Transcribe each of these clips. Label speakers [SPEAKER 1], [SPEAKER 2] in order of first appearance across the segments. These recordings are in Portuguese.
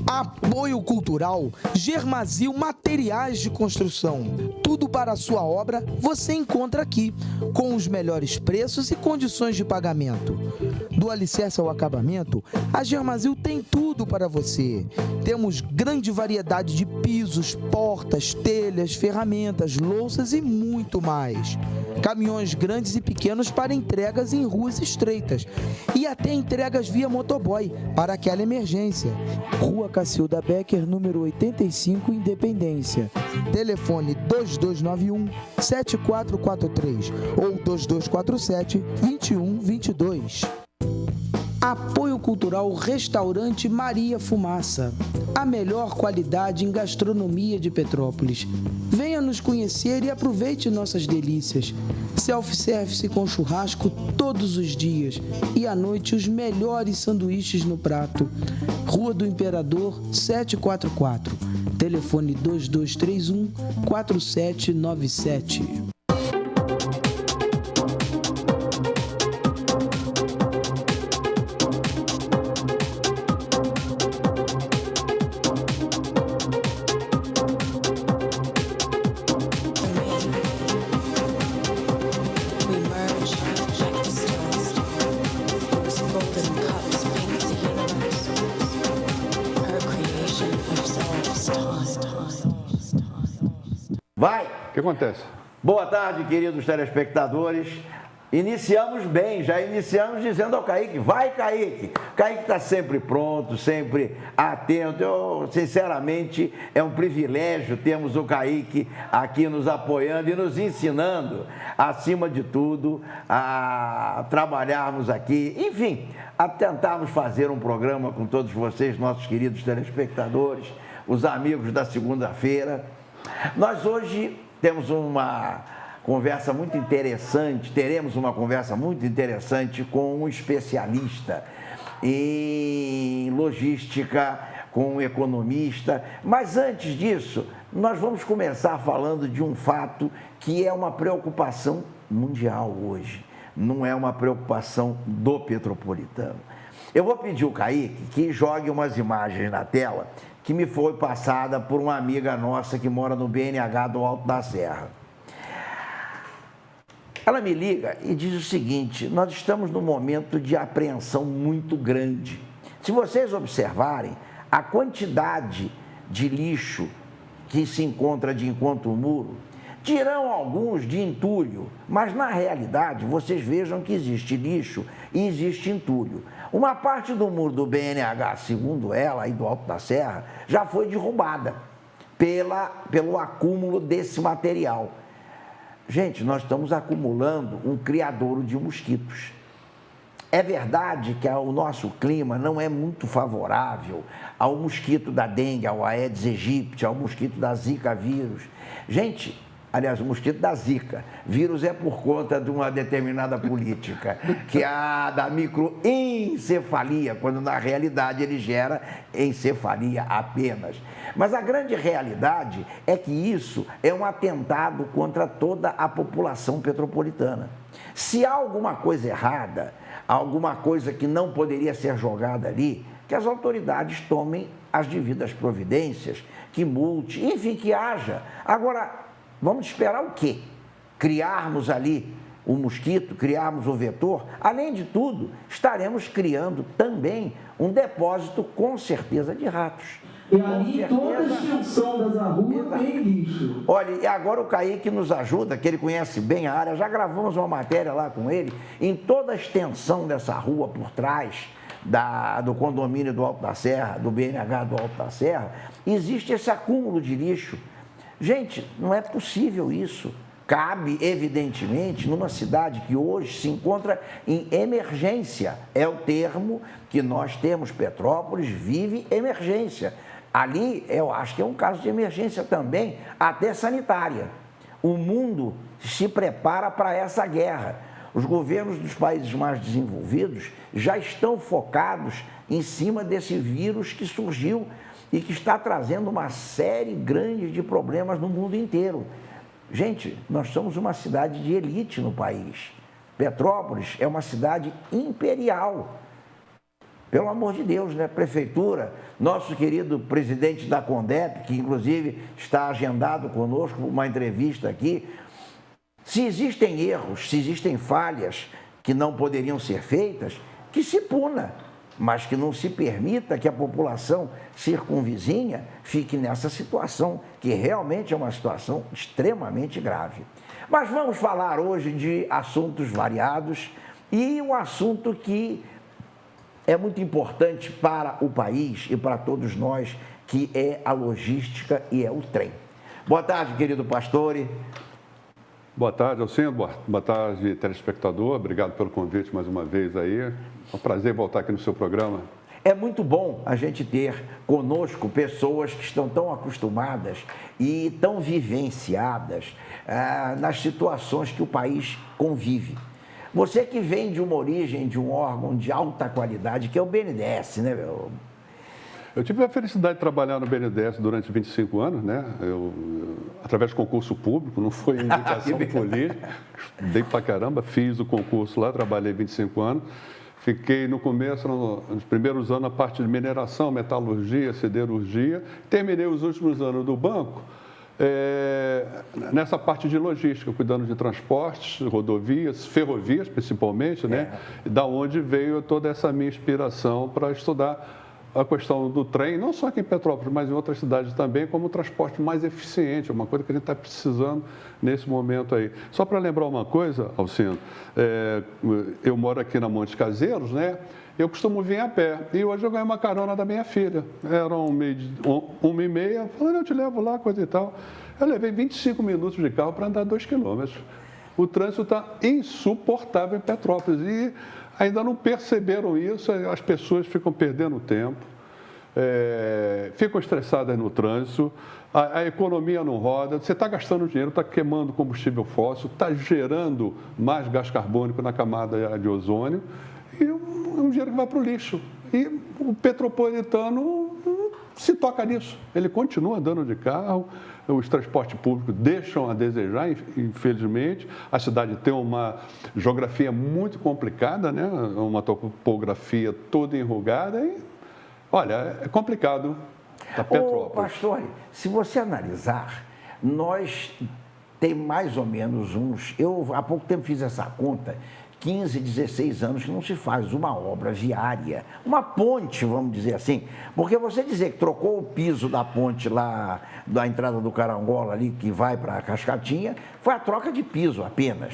[SPEAKER 1] Apoio Cultural Germasil Materiais de Construção. Tudo para a sua obra você encontra aqui, com os melhores preços e condições de pagamento. Do alicerce ao acabamento, a Germasil tem tudo para você. Temos grande variedade de pisos, portas, telhas, ferramentas, louças e muito mais. Caminhões grandes e pequenos para entregas em ruas estreitas. E até entregas via motoboy, para aquela emergência. Rua Cacilda Becker, número 85, Independência. Telefone 2291-7443 ou 2247-2122. Apoio Cultural Restaurante Maria Fumaça. A melhor qualidade em gastronomia de Petrópolis. Venha nos conhecer e aproveite nossas delícias. Self-service com churrasco todos os dias. E à noite os melhores sanduíches no prato. Rua do Imperador 744. Telefone 2231-4797.
[SPEAKER 2] Vai!
[SPEAKER 3] O que acontece?
[SPEAKER 2] Boa tarde, queridos telespectadores. Iniciamos bem, já iniciamos dizendo ao Kaique, vai Kaique! Kaique está sempre pronto, sempre atento. Sinceramente, é um privilégio termos o Kaique aqui nos apoiando e nos ensinando, acima de tudo, a trabalharmos aqui, enfim, a tentarmos fazer um programa com todos vocês, nossos queridos telespectadores, os amigos da segunda-feira. Nós hoje temos uma conversa muito interessante, teremos uma conversa muito interessante com um especialista em logística, com um economista. Mas antes disso, nós vamos começar falando de um fato que é uma preocupação mundial hoje, não é uma preocupação do petropolitano. Eu vou pedir ao Kaique que jogue umas imagens na tela que me foi passada por uma amiga nossa que mora no BNH do Alto da Serra. Ela me liga e diz o seguinte: nós estamos num momento de apreensão muito grande. Se vocês observarem, a quantidade de lixo que se encontra de encontro ao muro, dirão alguns de entulho, mas na realidade vocês vejam que existe lixo e existe entulho. Uma parte do muro do BNH, segundo ela, aí do Alto da Serra, já foi derrubada pelo acúmulo desse material. Gente, nós estamos acumulando um criadouro de mosquitos. É verdade que o nosso clima não é muito favorável ao mosquito da dengue, ao Aedes aegypti, ao mosquito da Zika vírus. Gente, aliás, o mosquito da Zika. Vírus é por conta de uma determinada política, que é a da microencefalia, quando na realidade ele gera encefalia apenas. Mas a grande realidade é que isso é um atentado contra toda a população petropolitana. Se há alguma coisa errada, alguma coisa que não poderia ser jogada ali, que as autoridades tomem as devidas providências, que multe, enfim, que haja. Agora, vamos esperar o quê? Criarmos ali o mosquito, criarmos o vetor? Além de tudo, estaremos criando também um depósito, com certeza, de ratos.
[SPEAKER 4] E ali toda a extensão das ruas tem lixo.
[SPEAKER 2] Olha, e agora o Kaique nos ajuda, que ele conhece bem a área, já gravamos uma matéria lá com ele, em toda a extensão dessa rua por trás do condomínio do Alto da Serra, do BNH do Alto da Serra, existe esse acúmulo de lixo. Gente, não é possível isso. Cabe, evidentemente, numa cidade que hoje se encontra em emergência. É o termo que nós temos. Petrópolis vive emergência. Ali, eu acho que é um caso de emergência também, até sanitária. O mundo se prepara para essa guerra. Os governos dos países mais desenvolvidos já estão focados em cima desse vírus que surgiu e que está trazendo uma série grande de problemas no mundo inteiro. Gente, nós somos uma cidade de elite no país. Petrópolis é uma cidade imperial. Pelo amor de Deus, né? Prefeitura, nosso querido presidente da Condep, que inclusive está agendado conosco uma entrevista aqui. Se existem erros, se existem falhas que não poderiam ser feitas, que se puna, mas que não se permita que a população circunvizinha fique nessa situação, que realmente é uma situação extremamente grave. Mas vamos falar hoje de assuntos variados e um assunto que é muito importante para o país e para todos nós, que é a logística e é o trem. Boa tarde, querido Pastore.
[SPEAKER 3] Boa tarde, Alcindo. Boa tarde, telespectador. Obrigado pelo convite mais uma vez aí. É um prazer voltar aqui no seu programa.
[SPEAKER 2] É muito bom a gente ter conosco pessoas que estão tão acostumadas e tão vivenciadas nas situações que o país convive. Você que vem de uma origem, de um órgão de alta qualidade, que é o BNDES, né, meu?
[SPEAKER 3] Eu tive a felicidade de trabalhar no BNDES durante 25 anos, né? Através de concurso público, não foi indicação política. Estudei pra caramba, fiz o concurso lá, trabalhei 25 anos. Fiquei no começo, nos primeiros anos, na parte de mineração, metalurgia, siderurgia. Terminei os últimos anos do banco nessa parte de logística, cuidando de transportes, rodovias, ferrovias principalmente, né? Da onde veio toda essa minha inspiração para estudar a questão do trem, não só aqui em Petrópolis, mas em outras cidades também, como o transporte mais eficiente, uma coisa que a gente está precisando nesse momento aí. Só para lembrar uma coisa, Alcindo, eu moro aqui na Montes Caseiros, né? Eu costumo vir a pé, e hoje eu ganhei uma carona da minha filha. Era 1h30, falando, eu te levo lá, coisa e tal. Eu levei 25 minutos de carro para andar 2 quilômetros. O trânsito está insuportável em Petrópolis, e ainda não perceberam isso, as pessoas ficam perdendo tempo, ficam estressadas no trânsito, a economia não roda, você está gastando dinheiro, está queimando combustível fóssil, está gerando mais gás carbônico na camada de ozônio, e é um dinheiro que vai para o lixo. E o petropolitano se toca nisso, ele continua andando de carro, os transportes públicos deixam a desejar, infelizmente. A cidade tem uma geografia muito complicada, né? Uma topografia toda enrugada e, olha, é complicado para Petrópolis.
[SPEAKER 2] Ô, Pastore, se você analisar, nós tem mais ou menos eu há pouco tempo fiz essa conta, 15, 16 anos que não se faz uma obra viária, uma ponte, vamos dizer assim, porque você dizer que trocou o piso da ponte lá, da entrada do Carangola ali, que vai para a Cascatinha, foi a troca de piso apenas.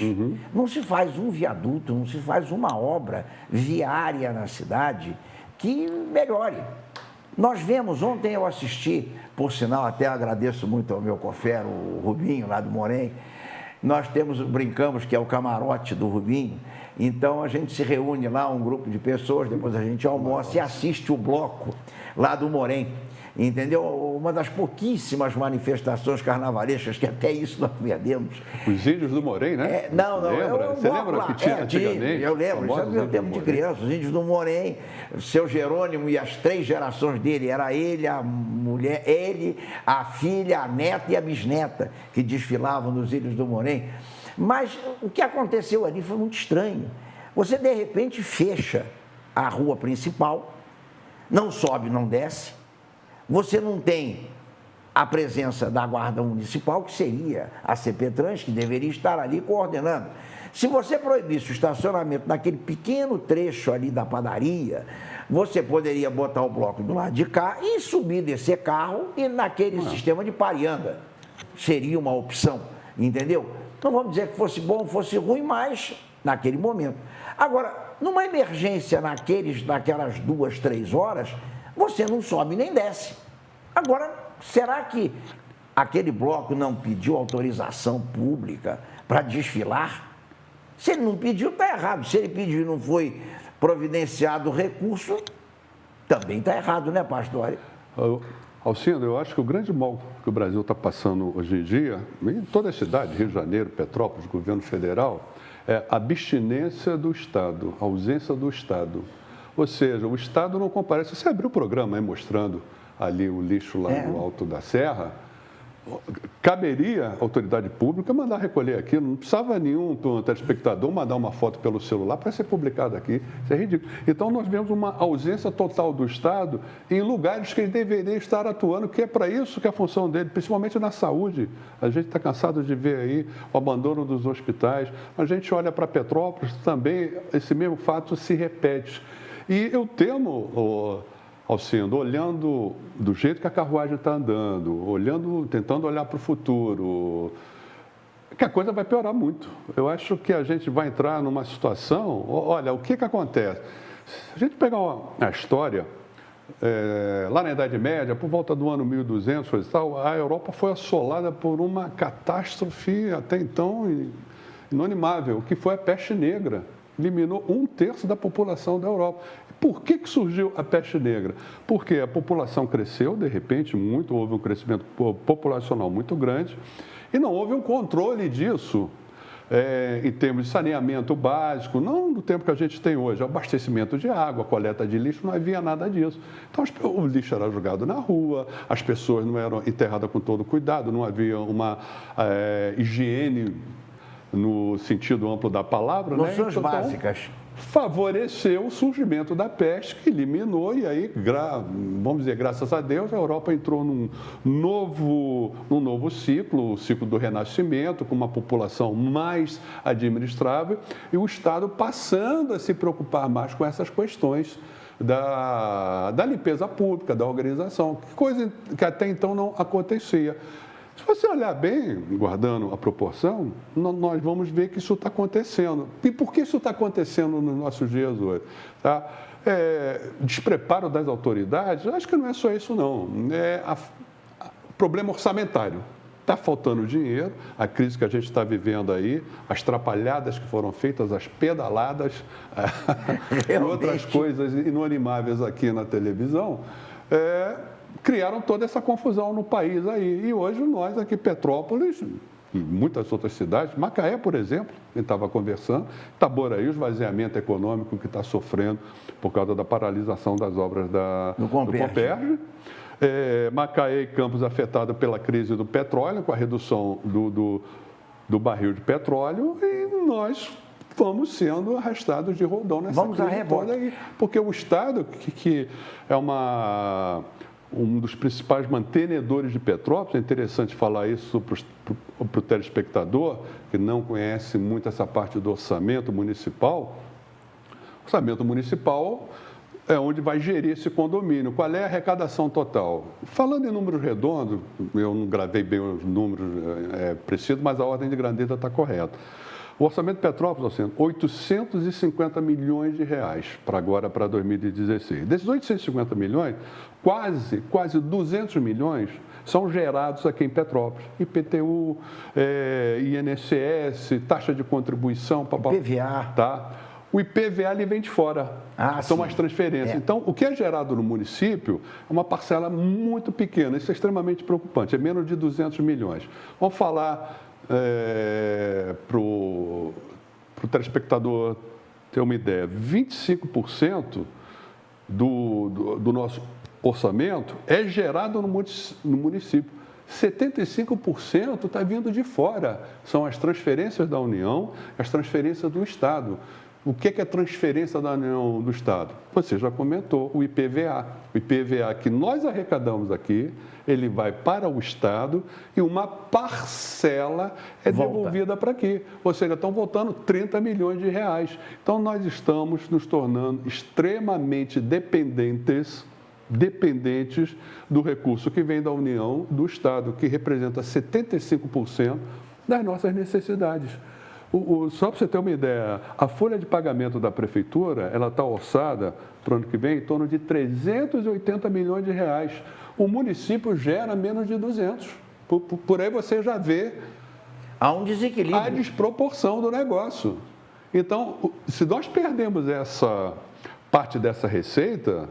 [SPEAKER 2] Não se faz um viaduto, não se faz uma obra viária na cidade que melhore. Nós vemos, ontem eu assisti, por sinal, até agradeço muito ao meu cofero, o Rubinho, lá do Morém. Nós brincamos que é o camarote do Rubinho, então a gente se reúne lá, um grupo de pessoas, depois a gente almoça e assiste o bloco lá do Morém, entendeu? Uma das pouquíssimas manifestações carnavalescas, que até isso nós perdemos.
[SPEAKER 3] Os índios do Morém, né? Você lembra que tinha antigamente?
[SPEAKER 2] Eu lembro, já no meu tempo de criança, os índios do Morém, seu Jerônimo e as 3 gerações dele, era ele, a mulher, ele, a filha, a neta e a bisneta, que desfilavam nos índios do Morém. Mas o que aconteceu ali foi muito estranho. Você, de repente, fecha a rua principal, não sobe, não desce, você não tem a presença da Guarda Municipal, que seria a CPTrans, que deveria estar ali coordenando. Se você proibisse o estacionamento naquele pequeno trecho ali da padaria, você poderia botar o bloco do lado de cá e subir, descer carro e naquele sistema de parianda. Seria uma opção, entendeu? Não vamos dizer que fosse bom, fosse ruim, mas naquele momento. Agora, numa emergência naquelas 2, 3 horas, você não sobe nem desce. Agora, será que aquele bloco não pediu autorização pública para desfilar? Se ele não pediu, está errado. Se ele pediu e não foi providenciado o recurso, também está errado, né, Pastore?
[SPEAKER 3] Alcindo, eu acho que o grande mal que o Brasil está passando hoje em dia, em toda a cidade, Rio de Janeiro, Petrópolis, governo federal, é a abstinência do Estado, a ausência do Estado. Ou seja, o Estado não comparece. Você abriu o programa aí mostrando ali o lixo lá no alto da serra, caberia à autoridade pública mandar recolher aquilo, não precisava nenhum telespectador mandar uma foto pelo celular para ser publicado aqui, isso é ridículo. Então, nós vemos uma ausência total do Estado em lugares que ele deveria estar atuando, que é para isso que é a função dele, principalmente na saúde. A gente está cansado de ver aí o abandono dos hospitais, a gente olha para Petrópolis, também esse mesmo fato se repete. E eu temo, Alcindo, olhando do jeito que a carruagem está andando, tentando olhar para o futuro, que a coisa vai piorar muito. Eu acho que a gente vai entrar numa situação... Olha, o que acontece? Se a gente pegar a história, lá na Idade Média, por volta do ano 1200, coisa e tal, a Europa foi assolada por uma catástrofe até então inanimável, que foi a peste negra. Eliminou 1/3 da população da Europa. Por que surgiu a peste negra? Porque a população cresceu, de repente, muito, houve um crescimento populacional muito grande e não houve um controle disso em termos de saneamento básico, não do tempo que a gente tem hoje, abastecimento de água, coleta de lixo, não havia nada disso. Então, o lixo era jogado na rua, as pessoas não eram enterradas com todo cuidado, não havia uma higiene no sentido amplo da palavra.
[SPEAKER 2] Noções
[SPEAKER 3] então,
[SPEAKER 2] básicas.
[SPEAKER 3] Favoreceu o surgimento da peste, que eliminou, e aí, vamos dizer, graças a Deus, a Europa entrou num novo ciclo, o ciclo do Renascimento, com uma população mais administrável, e o Estado passando a se preocupar mais com essas questões da limpeza pública, da organização, coisa que até então não acontecia. Se você olhar bem, guardando a proporção, nós vamos ver que isso está acontecendo. E por que isso está acontecendo nos nossos dias hoje? Tá? Despreparo das autoridades, acho que não é só isso, não. É problema orçamentário. Está faltando dinheiro, a crise que a gente está vivendo aí, as trapalhadas que foram feitas, as pedaladas, e outras coisas inanimáveis aqui na televisão, criaram toda essa confusão no país aí. E hoje nós aqui, Petrópolis, e muitas outras cidades, Macaé, por exemplo, a gente estava conversando, Itaboraí, o esvaziamento econômico que está sofrendo por causa da paralisação das obras do Comperj. Macaé e Campos afetado pela crise do petróleo, com a redução do barril de petróleo, e nós vamos sendo arrastados de rodão nessa crise toda aí. Porque o Estado, que é um dos principais mantenedores de Petrópolis, é interessante falar isso para o telespectador, que não conhece muito essa parte do orçamento municipal. O orçamento municipal é onde vai gerir esse condomínio. Qual é a arrecadação total? Falando em números redondos, eu não gravei bem os números precisos, mas a ordem de grandeza está correta. O orçamento de Petrópolis, assim, 850 milhões de reais para 2016. Desses 850 milhões, quase 200 milhões são gerados aqui em Petrópolis. IPTU, INSS, taxa de contribuição,
[SPEAKER 2] IPVA.
[SPEAKER 3] Tá? O IPVA ele vem de fora, são as transferências. Então, o que é gerado no município é uma parcela muito pequena, isso é extremamente preocupante, é menos de 200 milhões. Vamos falar para o telespectador ter uma ideia, 25% do nosso orçamento é gerado no município. 75% está vindo de fora. São as transferências da União, as transferências do Estado. O que é transferência da União do Estado? Você já comentou, o IPVA. O IPVA que nós arrecadamos aqui, ele vai para o Estado e uma parcela é devolvida para aqui. Ou seja, estão voltando 30 milhões de reais. Então, nós estamos nos tornando extremamente dependentes do recurso que vem da União, do Estado, que representa 75% das nossas necessidades. Só para você ter uma ideia, a folha de pagamento da Prefeitura, ela está orçada para o ano que vem em torno de 380 milhões de reais. O município gera menos de 200. Por aí você já vê
[SPEAKER 2] há um desequilíbrio,
[SPEAKER 3] a desproporção do negócio. Então, se nós perdemos essa parte dessa receita,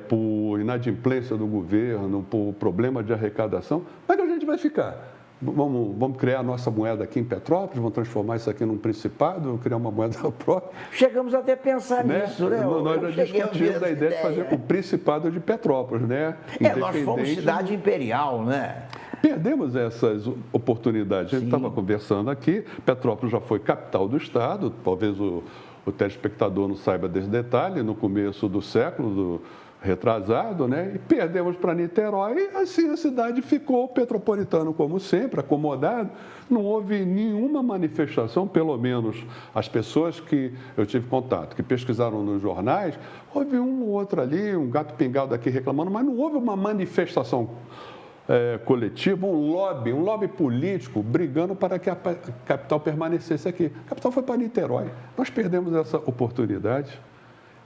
[SPEAKER 3] por inadimplência do governo, por problema de arrecadação, como é que a gente vai ficar? Vamos criar a nossa moeda aqui em Petrópolis, vamos transformar isso aqui num principado, criar uma moeda própria.
[SPEAKER 2] Chegamos até a pensar nisso, né?
[SPEAKER 3] Nós já discutimos a ideia de fazer o Principado de Petrópolis, né?
[SPEAKER 2] Nós fomos cidade imperial, né?
[SPEAKER 3] Perdemos essas oportunidades. A gente estava conversando aqui, Petrópolis já foi capital do Estado, talvez o telespectador não saiba desse detalhe, no começo do século retrasado, né? E perdemos para Niterói e assim a cidade ficou petropolitano como sempre, acomodado. Não houve nenhuma manifestação, pelo menos as pessoas que eu tive contato, que pesquisaram nos jornais, houve um ou outro ali, um gato pingado aqui reclamando, mas não houve uma manifestação coletiva, um lobby político brigando para que a capital permanecesse aqui. A capital foi para Niterói. Nós perdemos essa oportunidade.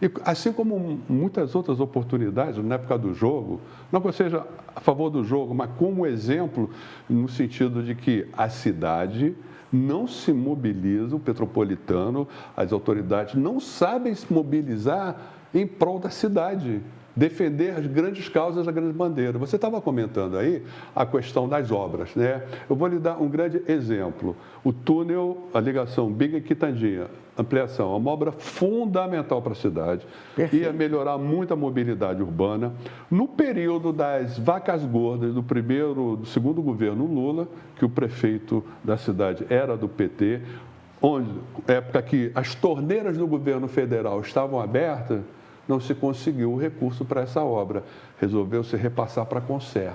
[SPEAKER 3] E, assim como muitas outras oportunidades, na época do jogo, não que eu seja a favor do jogo, mas como exemplo, no sentido de que a cidade não se mobiliza, o petropolitano, as autoridades não sabem se mobilizar em prol da cidade, defender as grandes causas, a grande bandeira. Você estava comentando aí a questão das obras, né? Eu vou lhe dar um grande exemplo. O túnel, a ligação Biga-Quitandinha, ampliação, é uma obra fundamental para a cidade.
[SPEAKER 2] Perfeito.
[SPEAKER 3] Ia melhorar muito a mobilidade urbana. No período das vacas gordas do segundo governo Lula, que o prefeito da cidade era do PT, época que as torneiras do governo federal estavam abertas, não se conseguiu o recurso para essa obra. Resolveu-se repassar para a Concer.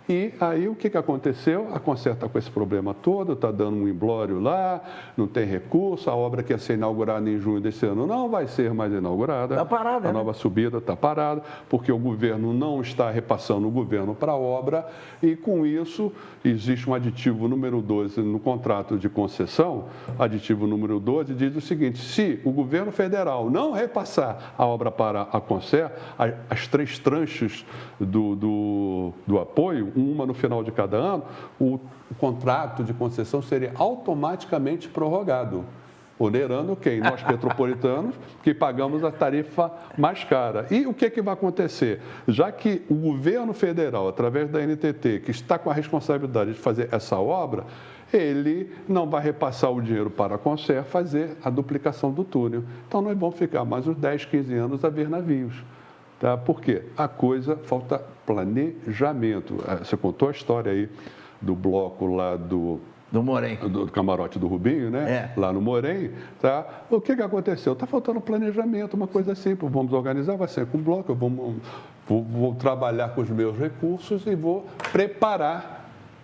[SPEAKER 3] E aí o que aconteceu? A Concer está com esse problema todo, está dando um imbróglio lá, não tem recurso, a obra que ia ser inaugurada em junho desse ano não vai ser mais inaugurada.
[SPEAKER 2] Está parada,
[SPEAKER 3] a nova subida está parada, porque o governo não está repassando o governo para a obra e com isso existe um aditivo número 12 no contrato de concessão, aditivo número 12 diz o seguinte, se o governo federal não repassar a obra para a Concer, as 3 tranches do apoio, uma no final de cada ano, o contrato de concessão seria automaticamente prorrogado, onerando quem? Nós petropolitanos, que pagamos a tarifa mais cara. E o que vai acontecer? Já que o governo federal, através da NTT, que está com a responsabilidade de fazer essa obra, ele não vai repassar o dinheiro para a Concer fazer a duplicação do túnel. Então, nós vamos ficar mais uns 10, 15 anos a ver navios. Tá? Por quê? A coisa, falta planejamento. Você contou a história aí do bloco lá do
[SPEAKER 2] Morém.
[SPEAKER 3] Do camarote do Rubinho, né? Lá no Morém, tá? O que aconteceu? Está faltando planejamento, uma coisa simples. Vamos organizar, vai ser com bloco, vou trabalhar com os meus recursos e vou preparar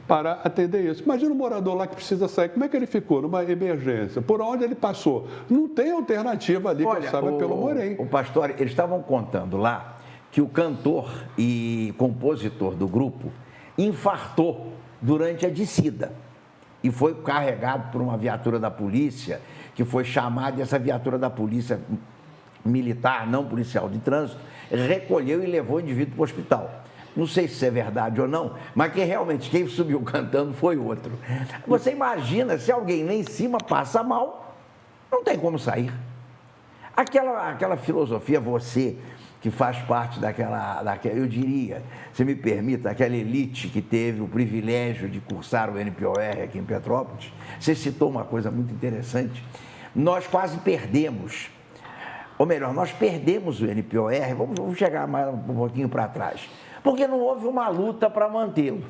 [SPEAKER 3] para atender isso. Imagina um morador lá que precisa sair, como é que ele ficou numa emergência? Por onde ele passou? Não tem alternativa ali, que eu saiba, pelo Morém.
[SPEAKER 2] O pastor, eles estavam contando lá que o cantor e compositor do grupo infartou durante a descida e foi carregado por uma viatura da polícia, que foi chamada, e essa viatura da polícia militar, não policial de trânsito, recolheu e levou o indivíduo para o hospital. Não sei se isso é verdade ou não, mas que realmente quem subiu cantando foi outro. Você imagina, se alguém lá em cima passa mal, não tem como sair. Aquela filosofia, você que faz parte daquela, eu diria, se me permita, aquela elite que teve o privilégio de cursar o NPOR aqui em Petrópolis, você citou uma coisa muito interessante. Nós quase perdemos, ou melhor, nós perdemos o NPOR, vamos chegar mais um pouquinho para trás, porque não houve uma luta para mantê-lo.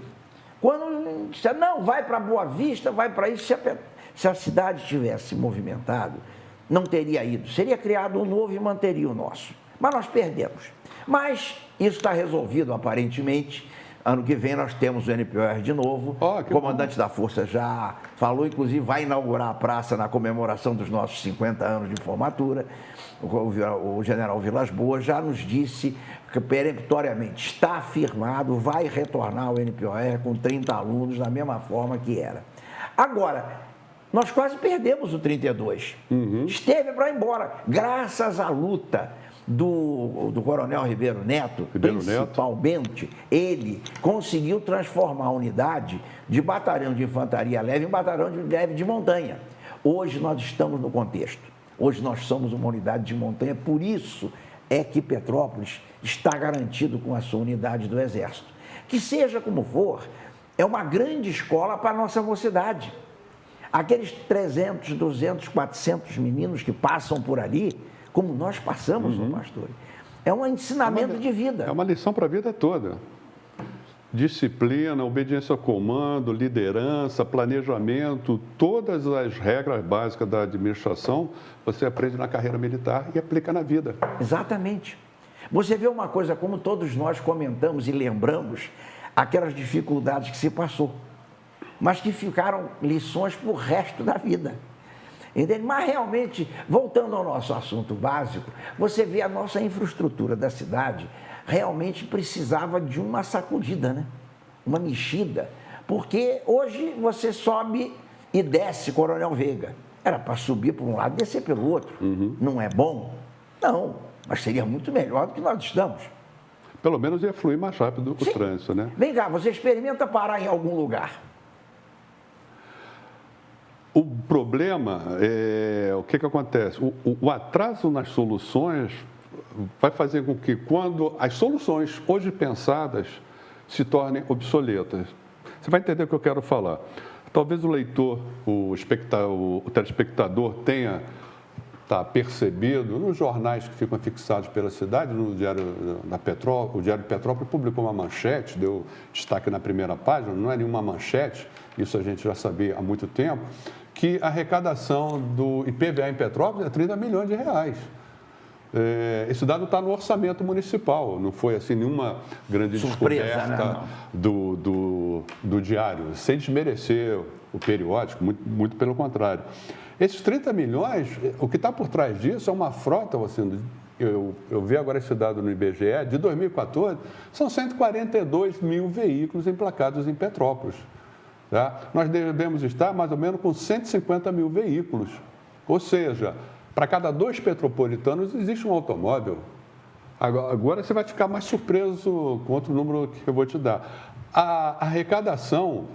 [SPEAKER 2] Quando disse, não, vai para Boa Vista, vai para isso, se a cidade tivesse movimentado, não teria ido, seria criado um novo e manteria o nosso. Mas nós perdemos. Mas isso está resolvido, aparentemente. Ano que vem nós temos o NPOR de novo. O comandante da Força já falou, inclusive vai inaugurar a praça na comemoração dos nossos 50 anos de formatura. O general Vilas Boas já nos disse que peremptoriamente está afirmado, vai retornar ao NPOR com 30 alunos da mesma forma que era. Agora, nós quase perdemos o 32. Esteve para ir embora, graças à luta do coronel Ribeiro Neto, principalmente, ele conseguiu transformar a unidade de batalhão de infantaria leve em batalhão de leve de montanha. Hoje nós estamos no contexto. Hoje nós somos uma unidade de montanha, por isso é que Petrópolis está garantido com a sua unidade do Exército. Que seja como for, é uma grande escola para a nossa mocidade. Aqueles 300, 200, 400 meninos que passam por ali, como nós passamos, pastor, é um ensinamento de vida.
[SPEAKER 3] É uma lição para a vida toda. disciplina, obediência ao comando, liderança, planejamento, todas as regras básicas da administração, você aprende na carreira militar e aplica na vida.
[SPEAKER 2] Exatamente. Você vê uma coisa, como todos nós comentamos e lembramos, aquelas dificuldades que se passou, mas que ficaram lições para o resto da vida. Entende? Mas realmente, voltando ao nosso assunto básico, você vê a nossa infraestrutura da cidade realmente precisava de uma sacudida, né? Uma mexida, porque hoje você sobe e desce Coronel Veiga. Era para subir por um lado e descer pelo outro. Não é bom? Não, mas seria muito melhor do que nós estamos.
[SPEAKER 3] Pelo menos ia fluir mais rápido o trânsito, né?
[SPEAKER 2] Vem cá, você experimenta parar em algum lugar.
[SPEAKER 3] O problema é o que acontece? O atraso nas soluções vai fazer com que, quando as soluções hoje pensadas se tornem obsoletas. Você vai entender o que eu quero falar. Talvez o leitor, o telespectador tenha percebido nos jornais que ficam fixados pela cidade, no Diário da Petrópolis, o Diário de Petrópolis publicou uma manchete, deu destaque na primeira página, não é nenhuma manchete, isso a gente já sabia há muito tempo, que a arrecadação do IPVA em Petrópolis é 30 milhões de reais. Esse dado está no orçamento municipal, não foi assim nenhuma grande
[SPEAKER 2] surpresa,
[SPEAKER 3] descoberta do Diário, sem desmerecer o periódico, muito pelo contrário. Esses 30 milhões, o que está por trás disso é uma frota, assim, eu vi agora esse dado no IBGE, de 2014, são 142 mil veículos emplacados em Petrópolis. Tá? Nós devemos estar mais ou menos com 150 mil veículos, ou seja, para cada 2 petropolitanos existe um automóvel. Agora você vai ficar mais surpreso com outro número que eu vou te dar. A arrecadação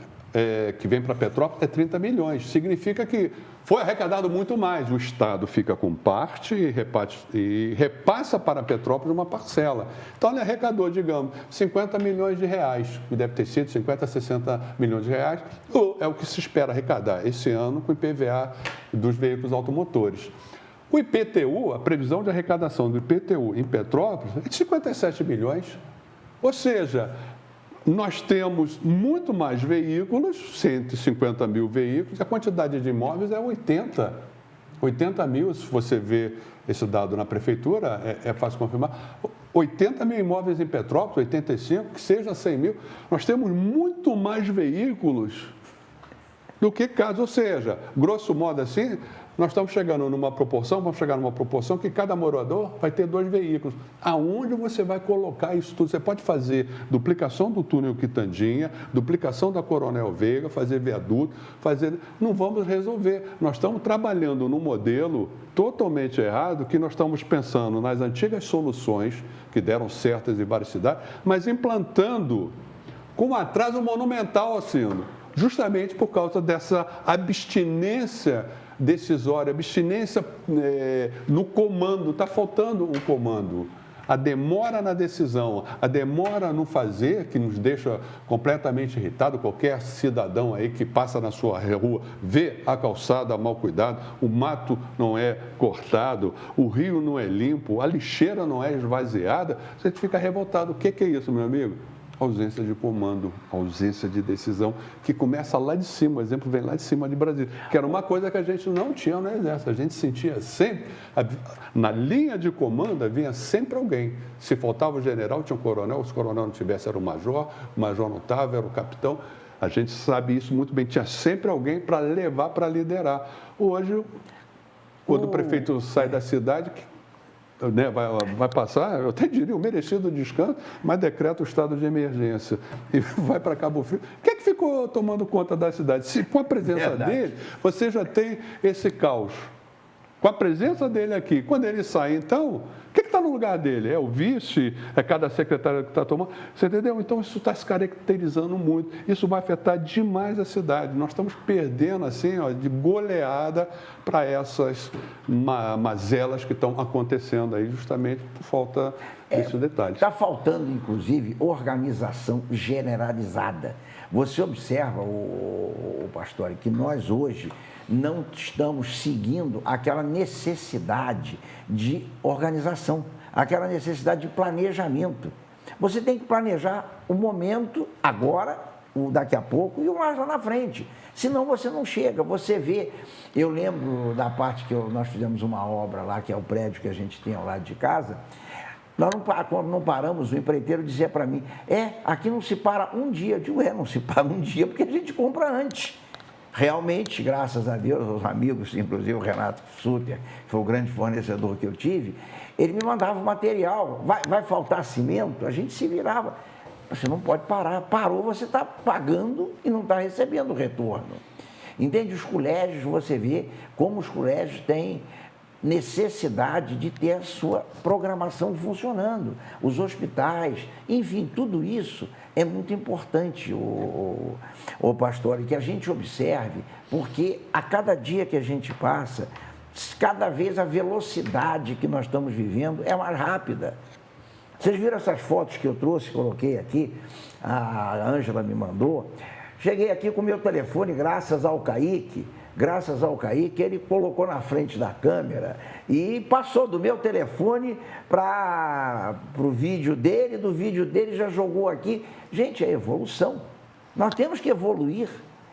[SPEAKER 3] que vem para Petrópolis é 30 milhões. Significa que foi arrecadado muito mais. O Estado fica com parte e repassa para Petrópolis uma parcela. Então, ele arrecadou, digamos, 50 milhões de reais, que deve ter sido 50 a 60 milhões de reais, ou é o que se espera arrecadar esse ano com o IPVA dos veículos automotores. O IPTU, a previsão de arrecadação do IPTU em Petrópolis é de 57 milhões. Ou seja, nós temos muito mais veículos, 150 mil veículos, a quantidade de imóveis é 80 mil, se você vê esse dado na prefeitura, é fácil confirmar. 80 mil imóveis em Petrópolis, 85, que seja 100 mil, nós temos muito mais veículos do que casos, ou seja, grosso modo assim, nós estamos chegando vamos chegar numa proporção que cada morador vai ter 2 veículos. Aonde você vai colocar isso tudo? Você pode fazer duplicação do túnel Quitandinha, duplicação da Coronel Veiga, fazer viaduto, não vamos resolver. Nós estamos trabalhando num modelo totalmente errado, que nós estamos pensando nas antigas soluções, que deram certas em várias cidades, mas implantando com um atraso monumental, assim, justamente por causa dessa abstinência decisória, abstinência no comando, está faltando um comando. A demora na decisão, a demora no fazer, que nos deixa completamente irritado. Qualquer cidadão aí que passa na sua rua, vê a calçada mal cuidada, o mato não é cortado, o rio não é limpo, a lixeira não é esvaziada, você fica revoltado. O que é isso, meu amigo? Ausência de comando, ausência de decisão, que começa lá de cima, o exemplo vem lá de cima de Brasília, que era uma coisa que a gente não tinha no Exército, a gente sentia sempre, na linha de comando vinha sempre alguém, se faltava o general, tinha um coronel, se o coronel não tivesse era o major não estava, era o capitão, a gente sabe isso muito bem, tinha sempre alguém para levar, para liderar. Hoje, quando o prefeito sai da cidade, vai passar, eu até diria, um merecido descanso, mas decreta o estado de emergência e vai para Cabo Frio. O que é que ficou tomando conta da cidade? Se com a presença dele, você já tem esse caos. Com a presença dele aqui, quando ele sai, então, o que está no lugar dele? É o vice? É cada secretário que está tomando? Você entendeu? Então, isso está se caracterizando muito. Isso vai afetar demais a cidade. Nós estamos perdendo, assim, de goleada para essas mazelas que estão acontecendo aí, justamente por falta desses detalhes.
[SPEAKER 2] Está faltando, inclusive, organização generalizada. Você observa, o pastor, que nós hoje não estamos seguindo aquela necessidade de organização, aquela necessidade de planejamento. Você tem que planejar o momento agora, o daqui a pouco e o mais lá na frente. Senão você não chega. Você vê, eu lembro da parte que nós fizemos uma obra lá, que é o prédio que a gente tem ao lado de casa. Quando não paramos, o empreiteiro dizia para mim, aqui não se para um dia. Eu digo, não se para um dia porque a gente compra antes. Realmente, graças a Deus, aos amigos, inclusive o Renato Sutter, que foi o grande fornecedor que eu tive, ele me mandava o material. Vai faltar cimento? A gente se virava. Você não pode parar. Parou, você está pagando e não está recebendo o retorno. Entende? Os colégios, você vê como os colégios têm necessidade de ter a sua programação funcionando. Os hospitais, enfim, tudo isso é muito importante, o pastor, que a gente observe, porque a cada dia que a gente passa, cada vez a velocidade que nós estamos vivendo é mais rápida. Vocês viram essas fotos que eu trouxe, coloquei aqui, a Ângela me mandou. Cheguei aqui com o meu telefone, graças ao Kaique, ele colocou na frente da câmera e passou do meu telefone para o vídeo dele, do vídeo dele já jogou aqui. Gente, é evolução. Nós temos que evoluir,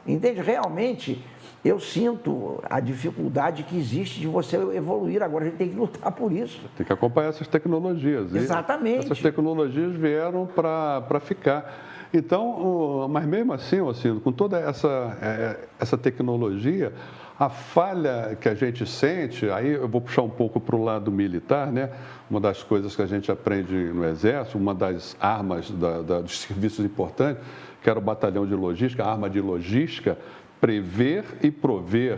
[SPEAKER 2] entende? Realmente, eu sinto a dificuldade que existe de você evoluir. Agora, a gente tem que lutar por isso.
[SPEAKER 3] Tem que acompanhar essas tecnologias.
[SPEAKER 2] Exatamente.
[SPEAKER 3] Essas tecnologias vieram para ficar. Então, mas mesmo assim, com toda essa tecnologia, a falha que a gente sente, aí eu vou puxar um pouco para o lado militar, né? Uma das coisas que a gente aprende no Exército, uma das armas dos serviços importantes, que era o batalhão de logística, a arma de logística, prever e prover.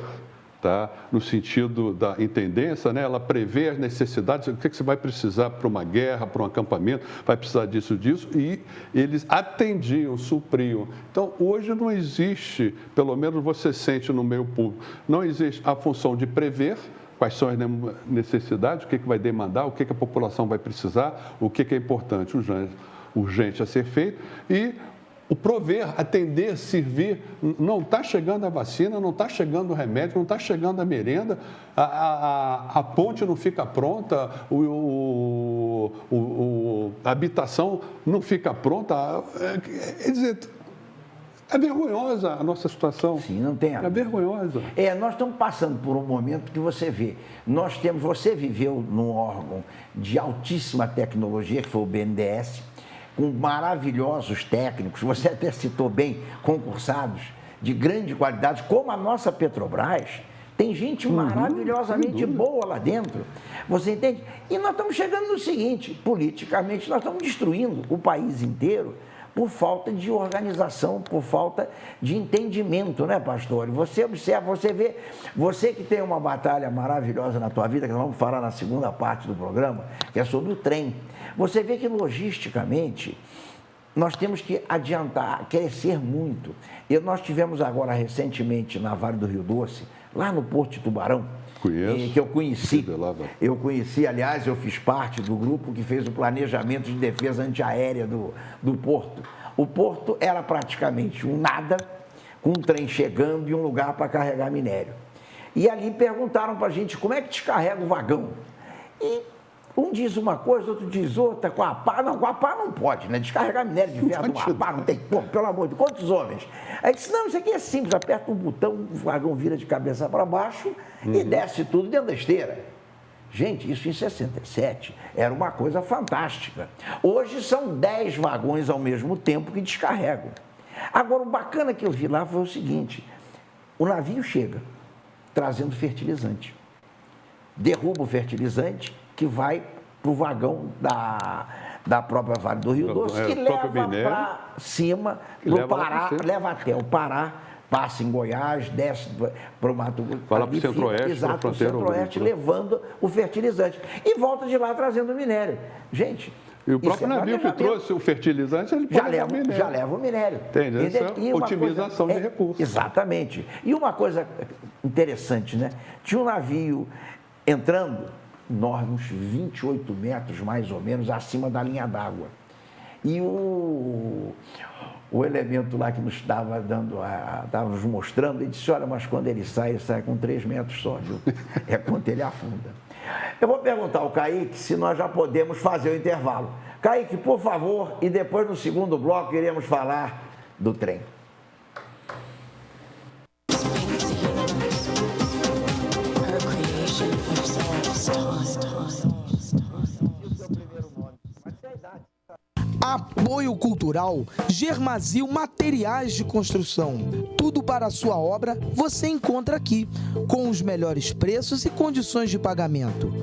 [SPEAKER 3] Tá? No sentido da intendência, né? Ela prevê as necessidades, o que você vai precisar para uma guerra, para um acampamento, vai precisar disso, e eles atendiam, supriam. Então, hoje não existe, pelo menos você sente no meio público, não existe a função de prever quais são as necessidades, o que vai demandar, o que a população vai precisar, o que é importante, urgente a ser feito, e o prover, atender, servir. Não está chegando a vacina, não está chegando o remédio, não está chegando a merenda, a ponte não fica pronta, a habitação não fica pronta. Quer dizer, é vergonhosa a nossa situação.
[SPEAKER 2] Sim, não tem.
[SPEAKER 3] É vergonhosa.
[SPEAKER 2] Nós estamos passando por um momento que você vê. Você viveu num órgão de altíssima tecnologia, que foi o BNDES, com maravilhosos técnicos, você até citou bem, concursados, de grande qualidade, como a nossa Petrobras, tem gente maravilhosamente boa lá dentro, você entende? E nós estamos chegando no seguinte, politicamente, nós estamos destruindo o país inteiro por falta de organização, por falta de entendimento, né, pastor? Você observa, você vê, você que tem uma batalha maravilhosa na tua vida, que nós vamos falar na segunda parte do programa, que é sobre o trem. Você vê que, logisticamente, nós temos que adiantar, crescer muito. Nós tivemos agora, recentemente, na Vale do Rio Doce, lá no Porto de Tubarão, que eu conheci. Aliás, eu fiz parte do grupo que fez o planejamento de defesa antiaérea do porto. O porto era praticamente um nada, com um trem chegando e um lugar para carregar minério. E ali perguntaram para a gente como é que descarrega o vagão. E um diz uma coisa, outro diz outra, com a pá. Não, com a pá não pode, né? Descarregar minério de ferro com a pá não tem como, pelo amor de Deus. Quantos homens? Aí disse, não, isso aqui é simples, aperta um botão, o vagão vira de cabeça para baixo e desce tudo dentro da esteira. Gente, isso em 67 era uma coisa fantástica. Hoje são 10 vagões ao mesmo tempo que descarregam. Agora, o bacana que eu vi lá foi o seguinte, o navio chega trazendo fertilizante, derruba o fertilizante, que vai para o vagão da própria Vale do Rio Doce, que leva para cima, pro Pará, leva até o Pará, passa em Goiás, desce para o Mato Grosso.
[SPEAKER 3] Vai lá para o Centro-Oeste,
[SPEAKER 2] exato, para o Centro-Oeste, levando o fertilizante. E volta de lá trazendo o minério. Gente,
[SPEAKER 3] e o próprio navio que trouxe o fertilizante, ele
[SPEAKER 2] já leva o minério.
[SPEAKER 3] Entende? Essa otimização de recursos.
[SPEAKER 2] Exatamente. E uma coisa interessante, né? Tinha um navio entrando enorme, uns 28 metros mais ou menos acima da linha d'água. E o elemento lá que nos estava nos mostrando, ele disse, olha, mas quando ele sai com 3 metros só, viu? É quando ele afunda. Eu vou perguntar ao Kaique se nós já podemos fazer o intervalo. Kaique, por favor, e depois no segundo bloco iremos falar do trem.
[SPEAKER 1] Apoio Cultural Germazil Materiais de Construção. Tudo para a sua obra você encontra aqui, com os melhores preços e condições de pagamento.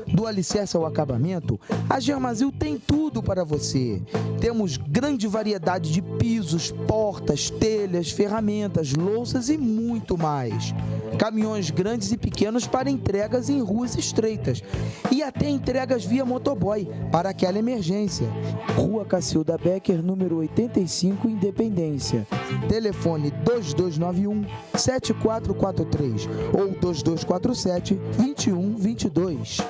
[SPEAKER 1] Do alicerce ao acabamento, a Germazil tem tudo para você. Temos grande variedade de pisos, portas, telhas, ferramentas, louças e muito mais. Caminhões grandes e pequenos para entregas em ruas estreitas e até entregas via motoboy para aquela emergência. Rua Cacilda Becker, número 85, Independência. Telefone 2291-7443 ou 2247-2122.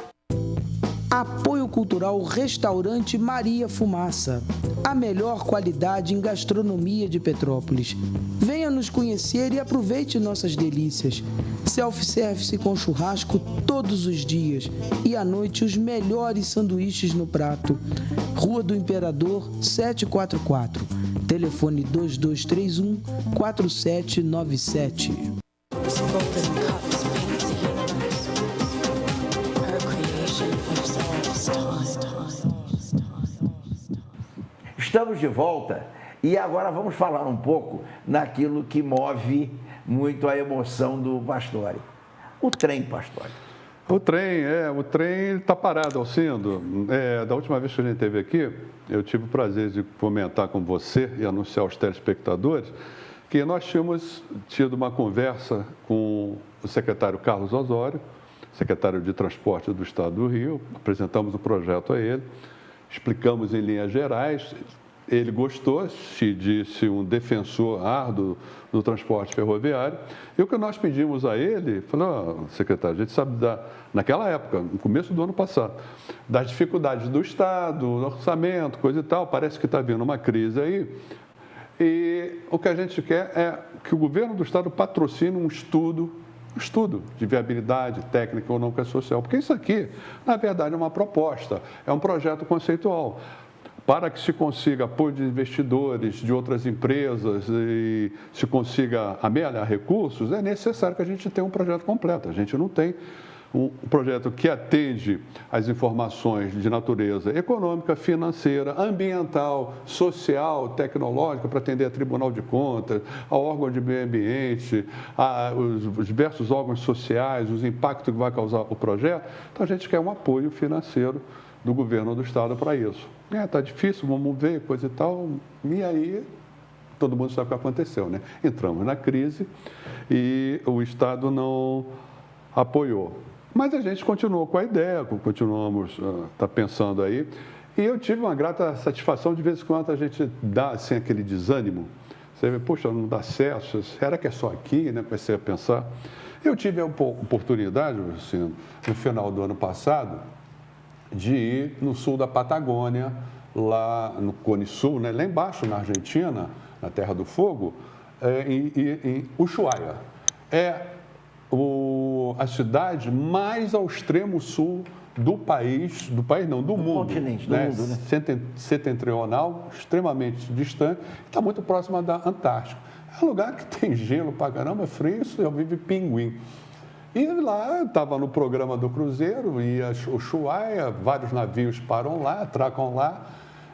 [SPEAKER 1] Apoio Cultural Restaurante Maria Fumaça. A melhor qualidade em gastronomia de Petrópolis. Venha nos conhecer e aproveite nossas delícias. Self-service com churrasco todos os dias. E à noite os melhores sanduíches no prato. Rua do Imperador 744. Telefone 2231-4797.
[SPEAKER 2] Estamos de volta e agora vamos falar um pouco naquilo que move muito a emoção do Pastore. O trem, Pastore.
[SPEAKER 3] O trem está parado, Alcindo. Da última vez que a gente esteve aqui, eu tive o prazer de comentar com você e anunciar aos telespectadores que nós tínhamos tido uma conversa com o secretário Carlos Osório, secretário de Transporte do Estado do Rio, apresentamos o projeto a ele, explicamos em linhas gerais. Ele gostou, se disse um defensor árduo do transporte ferroviário. E o que nós pedimos a ele, falou, secretário, a gente sabe, naquela época, no começo do ano passado, das dificuldades do Estado, do orçamento, coisa e tal, parece que está vindo uma crise aí. E o que a gente quer é que o governo do Estado patrocine um estudo de viabilidade técnica ou econômica e social. Porque isso aqui, na verdade, é uma proposta, é um projeto conceitual. Para que se consiga apoio de investidores, de outras empresas e se consiga amealhar recursos, é necessário que a gente tenha um projeto completo. A gente não tem um projeto que atende às informações de natureza econômica, financeira, ambiental, social, tecnológica, para atender a Tribunal de Contas, ao órgão de meio ambiente, os diversos órgãos sociais, os impactos que vai causar o projeto. Então, a gente quer um apoio financeiro do governo do Estado para isso. Está difícil, vamos ver, coisa e tal. E aí, todo mundo sabe o que aconteceu, né? Entramos na crise e o Estado não apoiou. Mas a gente continuou com a ideia, continuamos pensando aí. E eu tive uma grata satisfação, de vez em quando a gente dá assim, aquele desânimo. Você vê, poxa, não dá certo, será que é só aqui, né? Comecei a pensar. Eu tive a oportunidade, assim, no final do ano passado, de ir no sul da Patagônia, lá no Cone Sul, né? Lá embaixo, na Argentina, na Terra do Fogo, em Ushuaia. É a cidade mais ao extremo sul do país não, do mundo.
[SPEAKER 2] Continente, do mundo, né?
[SPEAKER 3] Setentrional, extremamente distante, está muito próxima da Antártica. É um lugar que tem gelo pra caramba, frio, e vive pinguim. E lá, eu estava no programa do cruzeiro, ia o Ushuaia, vários navios param lá, atracam lá,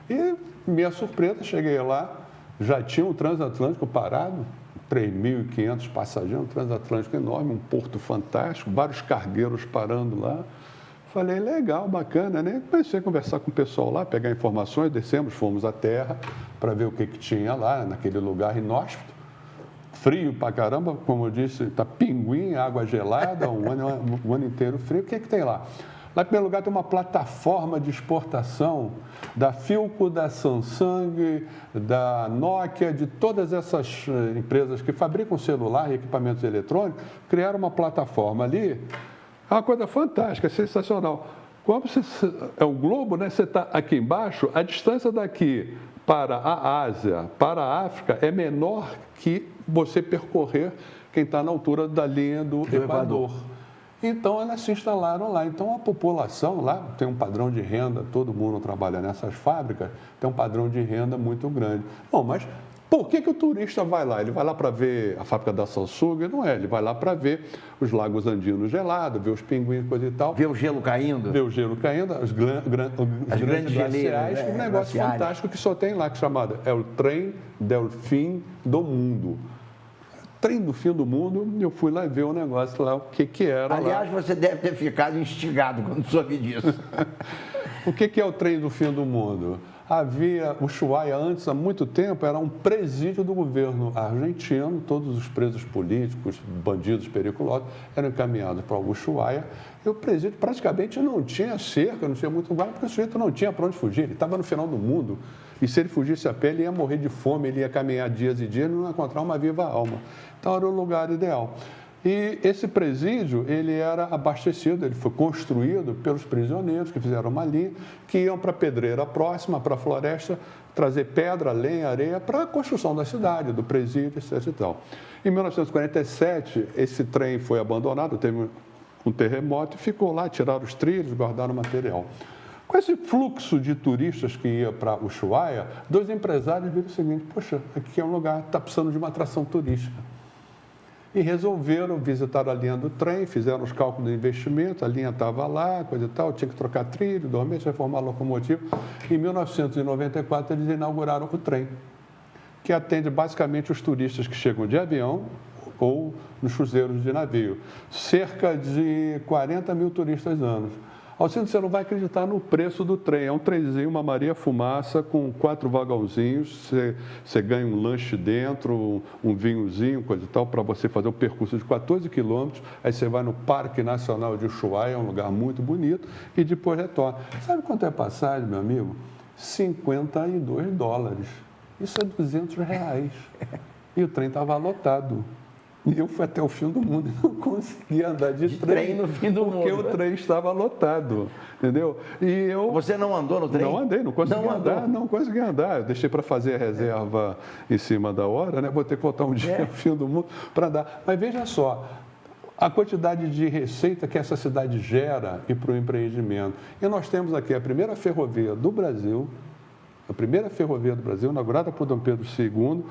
[SPEAKER 3] e minha surpresa, cheguei lá, já tinha um transatlântico parado, 3.500 passageiros, um transatlântico enorme, um porto fantástico, vários cargueiros parando lá. Falei, legal, bacana, né? Comecei a conversar com o pessoal lá, pegar informações, descemos, fomos à terra para ver o que tinha lá, naquele lugar inóspito. Frio pra caramba, como eu disse, tá pinguim, água gelada, um ano inteiro frio. O que tem lá? Lá, em primeiro lugar, tem uma plataforma de exportação da Philco, da Samsung, da Nokia, de todas essas empresas que fabricam celular e equipamentos eletrônicos, criaram uma plataforma ali. É uma coisa fantástica, sensacional. Como é o globo, né? Você está aqui embaixo, a distância daqui para a Ásia, para a África, é menor que você percorrer quem está na altura da linha do Equador. Então, elas se instalaram lá. Então, a população lá tem um padrão de renda, todo mundo trabalha nessas fábricas, tem um padrão de renda muito grande. Bom, mas por que o turista vai lá? Ele vai lá para ver a fábrica da Samsung? Não é, ele vai lá para ver os lagos andinos gelados, ver os pinguins, coisa e tal.
[SPEAKER 2] Ver o gelo caindo?
[SPEAKER 3] Ver o gelo caindo, os grandes glaciais, um negócio
[SPEAKER 2] glaciares.
[SPEAKER 3] fantástico que só tem lá, que é chamado é o Trem del Fim do Mundo. Trem do fim do mundo, eu fui lá ver o negócio lá, o que era.
[SPEAKER 2] Aliás,
[SPEAKER 3] lá.
[SPEAKER 2] você deve ter ficado instigado quando soube disso.
[SPEAKER 3] O que é o trem do fim do mundo? Havia, o Ushuaia antes, há muito tempo, era um presídio do governo argentino, todos os presos políticos, bandidos periculosos, eram encaminhados para o Ushuaia, e o presídio praticamente não tinha cerca, não tinha muito lugar, porque o sujeito não tinha para onde fugir, ele estava no final do mundo, e se ele fugisse a pé, ele ia morrer de fome, ele ia caminhar dias e dias e não ia encontrar uma viva alma. Então era o lugar ideal. E esse presídio, ele era abastecido, ele foi construído pelos prisioneiros que fizeram uma linha, que iam para a pedreira próxima, para a floresta, trazer pedra, lenha, areia para a construção da cidade, do presídio, etc. E tal. Em 1947, esse trem foi abandonado, teve um terremoto e ficou lá, tiraram os trilhos, guardaram o material. Com esse fluxo de turistas que ia para Ushuaia, dois empresários viram o seguinte: poxa, aqui é um lugar, está precisando de uma atração turística. E resolveram visitar a linha do trem, fizeram os cálculos de investimento, a linha estava lá, coisa e tal, tinha que trocar trilho, dormir, reformar a locomotiva. Em 1994, eles inauguraram o trem, que atende basicamente os turistas que chegam de avião ou nos cruzeiros de navio. Cerca de 40 mil turistas anos. Alcindo, você não vai acreditar no preço do trem. É um trenzinho, uma Maria Fumaça, com 4 vagãozinhos. Você ganha um lanche dentro, um vinhozinho, coisa e tal, para você fazer um percurso de 14 quilômetros. Aí você vai no Parque Nacional de Ushuaia, é um lugar muito bonito, e depois retorna. Sabe quanto é a passagem, meu amigo? $52. Isso é R$200. E o trem estava lotado. E eu fui até o fim do mundo e não consegui andar de trem
[SPEAKER 2] no fim do
[SPEAKER 3] porque
[SPEAKER 2] mundo.
[SPEAKER 3] o trem estava lotado, entendeu? E eu...
[SPEAKER 2] Você não andou no trem?
[SPEAKER 3] Não andei, não consegui andar. Eu deixei para fazer a reserva em cima da hora, né? Vou ter que voltar um dia no fim do mundo para andar. Mas veja só, a quantidade de receita que essa cidade gera e para o empreendimento. E nós temos aqui a primeira ferrovia do Brasil, inaugurada por Dom Pedro II,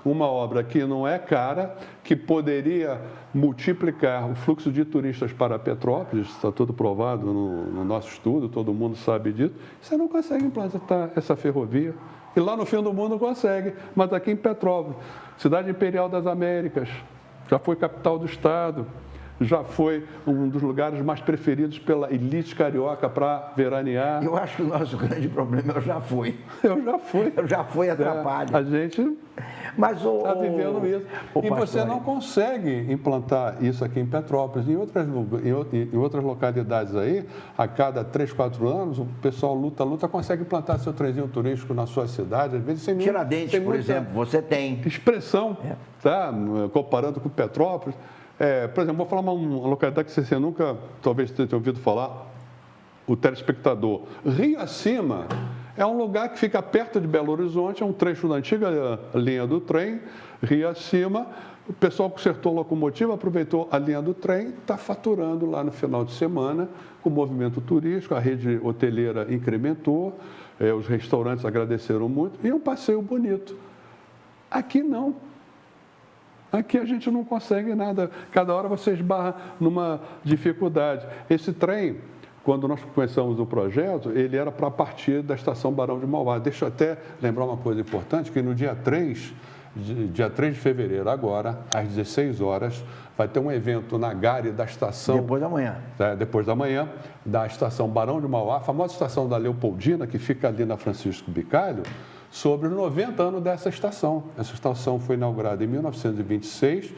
[SPEAKER 3] uma obra que não é cara, que poderia multiplicar o fluxo de turistas para Petrópolis, está tudo provado no nosso estudo, todo mundo sabe disso. Você não consegue implantar essa ferrovia. E lá no fim do mundo consegue, mas aqui em Petrópolis, cidade imperial das Américas, já foi capital do Estado, já foi um dos lugares mais preferidos pela elite carioca para veranear.
[SPEAKER 2] Eu acho que o nosso grande problema é o já foi.
[SPEAKER 3] Eu já fui,
[SPEAKER 2] atrapalha.
[SPEAKER 3] A gente está vivendo isso. E você não consegue implantar isso aqui em Petrópolis. Em outras localidades aí, a cada 3, 4 anos, o pessoal luta, consegue implantar seu trenzinho turístico na sua cidade. Às vezes, sem
[SPEAKER 2] Tiradentes, por exemplo, você tem.
[SPEAKER 3] Expressão, tá? Comparando com Petrópolis. Por exemplo, vou falar uma localidade que você nunca, talvez tenha ouvido falar, o telespectador. Rio Acima é um lugar que fica perto de Belo Horizonte, é um trecho da antiga linha do trem, Rio Acima. O pessoal consertou a locomotiva, aproveitou a linha do trem, está faturando lá no final de semana, com o movimento turístico, a rede hoteleira incrementou, os restaurantes agradeceram muito, e é um passeio bonito. Aqui não. Aqui a gente não consegue nada, cada hora você esbarra numa dificuldade. Esse trem, quando nós começamos o projeto, ele era para partir da estação Barão de Mauá. Deixa eu até lembrar uma coisa importante, que no dia 3 de fevereiro, agora, às 16 horas, vai ter um evento na Gare da estação...
[SPEAKER 2] Depois da manhã.
[SPEAKER 3] Depois da manhã, da estação Barão de Mauá, a famosa estação da Leopoldina, que fica ali na Francisco Bicalho, sobre os 90 anos dessa estação. Essa estação foi inaugurada em 1926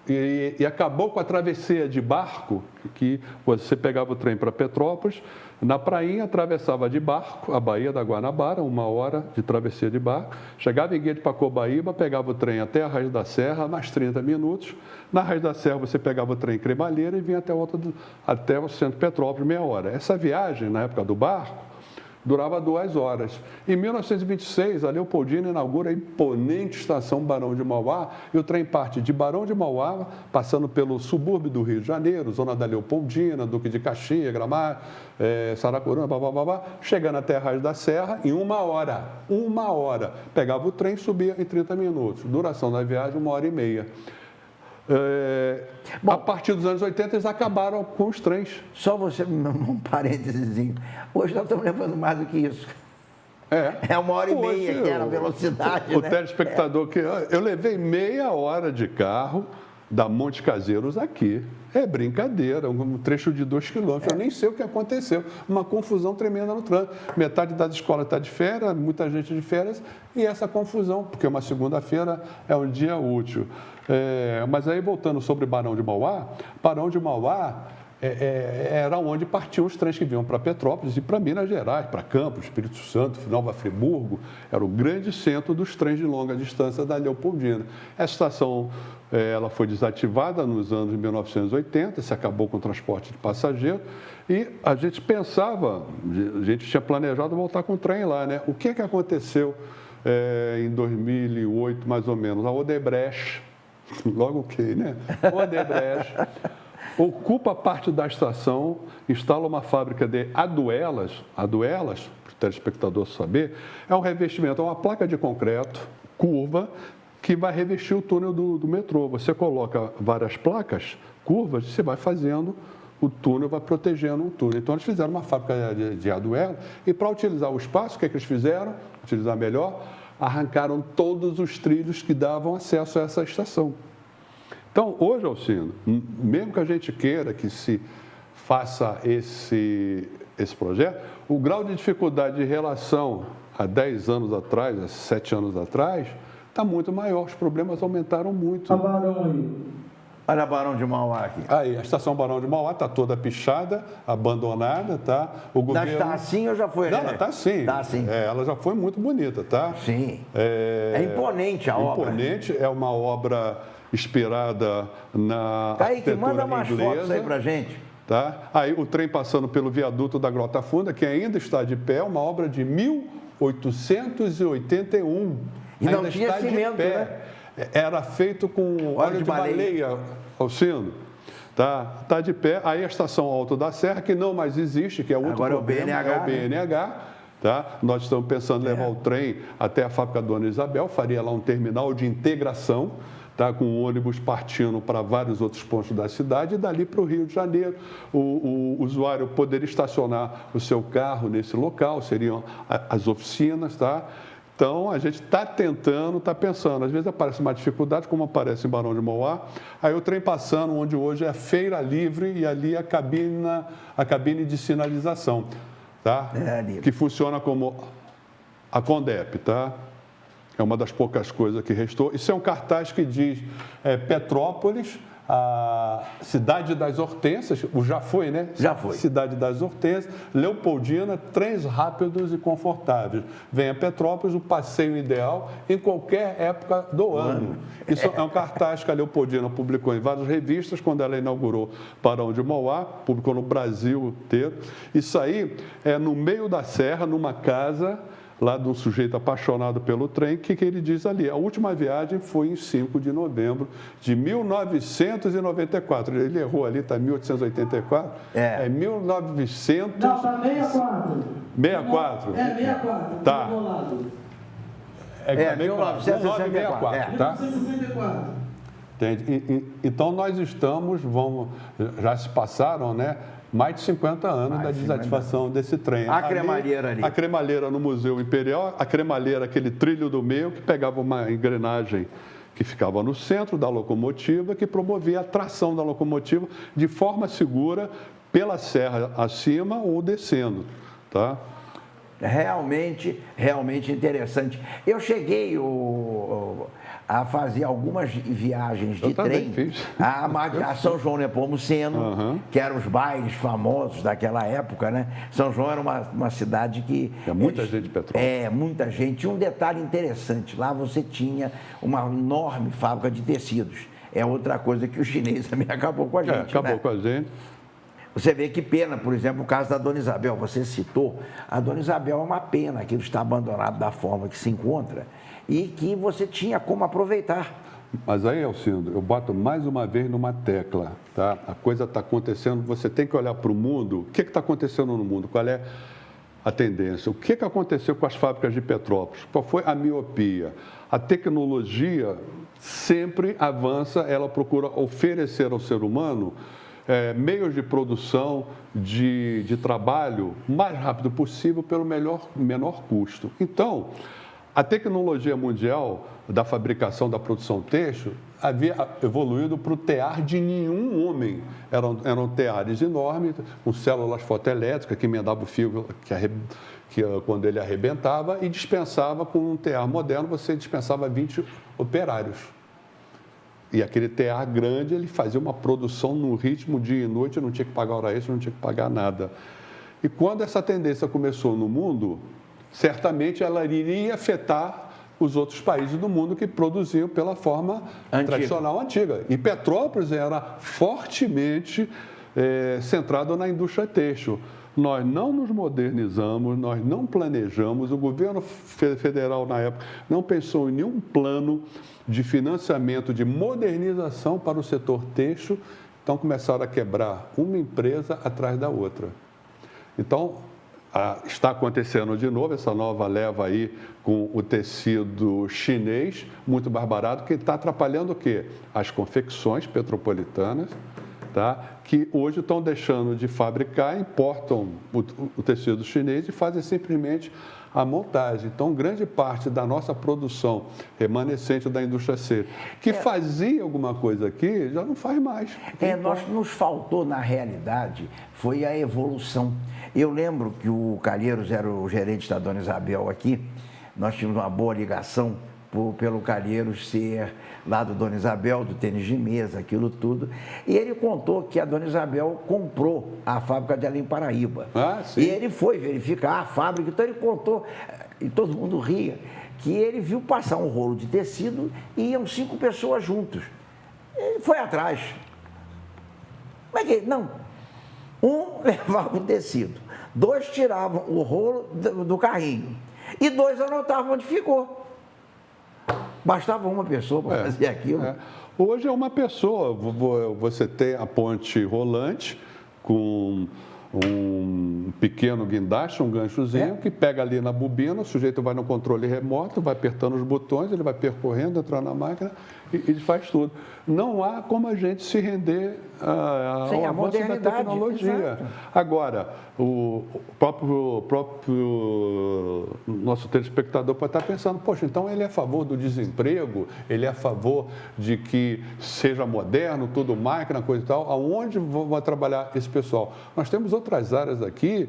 [SPEAKER 3] e acabou com a travessia de barco, que você pegava o trem para Petrópolis, na prainha atravessava de barco a Baía da Guanabara, 1 hora de travessia de barco, chegava em Guia de Pacobaíba, pegava o trem até a Raiz da Serra, mais 30 minutos. Na Raiz da Serra você pegava o trem em Cremalheira e vinha até o centro de Petrópolis, 30 Petrópolis, 30 hora. Essa viagem, na época do barco, durava 2 horas. Em 1926, a Leopoldina inaugura a imponente estação Barão de Mauá e o trem parte de Barão de Mauá, passando pelo subúrbio do Rio de Janeiro, zona da Leopoldina, Duque de Caxias, Gramado, Saracuruna, chegando até Raios da Serra em 1 hora. 1 hora. Pegava o trem e subia em 30 minutos. Duração da viagem, 1h30. A partir dos anos 80, eles acabaram com os trens.
[SPEAKER 2] Só você, um parênteses. Hoje nós estamos levando mais do que isso. É 1h30, que era a velocidade.
[SPEAKER 3] O telespectador que eu levei meia hora de carro da Monte Caseiros aqui. É brincadeira, um trecho de 2 quilômetros. Eu nem sei o que aconteceu. Uma confusão tremenda no trânsito. Metade das escolas está de férias, muita gente de férias, e essa confusão, porque uma segunda-feira é um dia útil. Mas aí, voltando sobre Barão de Mauá era onde partiam os trens que vinham para Petrópolis e para Minas Gerais, para Campos, Espírito Santo, Nova Friburgo. Era o grande centro dos trens de longa distância da Leopoldina. Essa estação ela foi desativada nos anos de 1980, se acabou com o transporte de passageiro e a gente pensava, a gente tinha planejado voltar com o trem lá, né? O que aconteceu em 2008, mais ou menos? A Odebrecht, logo que, né? Odebrecht ocupa parte da estação, instala uma fábrica de aduelas, para o telespectador saber, é um revestimento, é uma placa de concreto curva que vai revestir o túnel do metrô. Você coloca várias placas curvas, você vai fazendo o túnel, vai protegendo o túnel. Então, eles fizeram uma fábrica de aduela e, para utilizar o espaço, o que eles fizeram? Utilizar melhor, arrancaram todos os trilhos que davam acesso a essa estação. Então, hoje, Alcino, mesmo que a gente queira que se faça esse projeto, o grau de dificuldade de relação há 10 anos atrás, há 7 anos atrás, está muito maior. Os problemas aumentaram muito.
[SPEAKER 4] A Barão aí.
[SPEAKER 2] Olha a Barão de Mauá aqui.
[SPEAKER 3] Aí, a estação Barão de Mauá está toda pichada, abandonada, tá? O governo...
[SPEAKER 2] Está assim ou já foi?
[SPEAKER 3] Não, está assim.
[SPEAKER 2] Está assim.
[SPEAKER 3] Ela já foi muito bonita, tá?
[SPEAKER 2] Sim. É imponente a obra.
[SPEAKER 3] Imponente, é uma obra inspirada na
[SPEAKER 2] Kaique,
[SPEAKER 3] arquitetura
[SPEAKER 2] manda umas
[SPEAKER 3] inglesa.
[SPEAKER 2] fotos aí pra gente.
[SPEAKER 3] Tá? Aí o trem passando pelo viaduto da Grota Funda, que ainda está de pé, uma obra de 1881.
[SPEAKER 2] E não
[SPEAKER 3] ainda
[SPEAKER 2] tinha
[SPEAKER 3] está
[SPEAKER 2] cimento,
[SPEAKER 3] de pé.
[SPEAKER 2] né?
[SPEAKER 3] Era feito com óleo de baleia, Alcino. Tá de pé. Aí a estação Alto da Serra, que não mais existe, que é outro
[SPEAKER 2] agora
[SPEAKER 3] problema,
[SPEAKER 2] é
[SPEAKER 3] o BNH. Tá? Nós estamos pensando em levar o trem até a fábrica Dona Isabel, faria lá um terminal de integração, tá? Com ônibus partindo para vários outros pontos da cidade e dali para o Rio de Janeiro. O usuário poderia estacionar o seu carro nesse local, seriam as oficinas, tá? Então, a gente está tentando, está pensando. Às vezes aparece uma dificuldade, como aparece em Barão de Mauá. Aí o trem passando, onde hoje é a Feira Livre e ali a cabine de sinalização, tá? Que funciona como a Condep, tá? É uma das poucas coisas que restou. Isso é um cartaz que diz Petrópolis, a Cidade das Hortênsias, já foi, né?
[SPEAKER 2] Já foi.
[SPEAKER 3] Cidade das Hortênsias, Leopoldina, trens rápidos e confortáveis. Vem a Petrópolis, o passeio ideal em qualquer época do ano. Isso é um cartaz que a Leopoldina publicou em várias revistas, quando ela inaugurou Barão de Mauá, publicou no Brasil inteiro. Isso aí é no meio da serra, numa casa lá de um sujeito apaixonado pelo trem, que ele diz ali, a última viagem foi em 5 de novembro de 1994. Ele errou ali, está 1884. É 1900...
[SPEAKER 4] Não, está 64.
[SPEAKER 3] 64?
[SPEAKER 4] É, 64.
[SPEAKER 3] Tá.
[SPEAKER 2] É 1964.
[SPEAKER 3] Tá?
[SPEAKER 4] 1964.
[SPEAKER 3] Entende? Então, nós estamos, já se passaram, né? Mais de 50 anos da desativação desse trem.
[SPEAKER 2] A cremalheira ali.
[SPEAKER 3] A cremalheira no Museu Imperial, a cremalheira, aquele trilho do meio, que pegava uma engrenagem que ficava no centro da locomotiva, que promovia a tração da locomotiva de forma segura pela serra acima ou descendo, tá?
[SPEAKER 2] Realmente interessante. Eu cheguei a fazer algumas viagens de trem a São João Nepomuceno, que eram os bailes famosos daquela época, né? São João era uma cidade que...
[SPEAKER 3] muita gente de Petrópolis.
[SPEAKER 2] Muita gente. E um detalhe interessante, lá você tinha uma enorme fábrica de tecidos. É outra coisa que o chinês também acabou com a gente,
[SPEAKER 3] Acabou
[SPEAKER 2] né?
[SPEAKER 3] com a gente.
[SPEAKER 2] Você vê que pena, por exemplo, o caso da Dona Isabel, você citou, a Dona Isabel é uma pena, aquilo está abandonado da forma que se encontra e que você tinha como aproveitar.
[SPEAKER 3] Mas aí, Alcindo, eu boto mais uma vez numa tecla, tá? A coisa está acontecendo, você tem que olhar para o mundo, o que está acontecendo no mundo, qual é a tendência, o que aconteceu com as fábricas de Petrópolis, qual foi a miopia, a tecnologia sempre avança, ela procura oferecer ao ser humano meios de produção, de trabalho, o mais rápido possível, pelo menor custo. Então, a tecnologia mundial da fabricação, da produção têxtil, havia evoluído para o tear de nenhum homem. Eram teares enormes, com células fotoelétricas que emendavam o fio quando ele arrebentava e dispensava, com um tear moderno, você dispensava 20 operários. E aquele tear grande, ele fazia uma produção no ritmo dia e noite, não tinha que pagar hora extra, não tinha que pagar nada. E quando essa tendência começou no mundo, certamente ela iria afetar os outros países do mundo que produziam pela forma tradicional antiga. E Petrópolis era fortemente centrado na indústria têxtil. Nós não nos modernizamos, nós não planejamos, o governo federal na época não pensou em nenhum plano de financiamento, de modernização para o setor têxtil, então começaram a quebrar uma empresa atrás da outra. Então, está acontecendo de novo essa nova leva aí com o tecido chinês, muito mais barato, que está atrapalhando o quê? As confecções petropolitanas, tá? Que hoje estão deixando de fabricar, importam o tecido chinês e fazem simplesmente a montagem. Então, grande parte da nossa produção remanescente da indústria seca, que fazia alguma coisa aqui, já não faz mais.
[SPEAKER 2] Nos faltou, na realidade, foi a evolução. Eu lembro que o Calheiros era o gerente da Dona Isabel aqui, nós tínhamos uma boa ligação pelo Calheiros ser lá do Dona Isabel, do tênis de mesa, aquilo tudo. E ele contou que a Dona Isabel comprou a fábrica de Além Paraíba.
[SPEAKER 3] Sim.
[SPEAKER 2] E ele foi verificar a fábrica, então ele contou, e todo mundo ria, que ele viu passar um rolo de tecido e iam 5 pessoas juntos. Ele foi atrás. Como é que? Não. Um levava o tecido, 2 tiravam o rolo do carrinho e 2 anotavam onde ficou. Bastava uma pessoa para fazer aquilo.
[SPEAKER 3] Hoje é uma pessoa, você tem a ponte rolante com um pequeno guindaste, um ganchozinho, que pega ali na bobina, o sujeito vai no controle remoto, vai apertando os botões, ele vai percorrendo, entrando na máquina e faz tudo. Não há como a gente se render ao avanço da tecnologia. Exato. Agora, o próprio nosso telespectador pode estar pensando, poxa, então ele é a favor do desemprego, ele é a favor de que seja moderno, tudo máquina, coisa e tal. Aonde vai trabalhar esse pessoal? Nós temos outras áreas aqui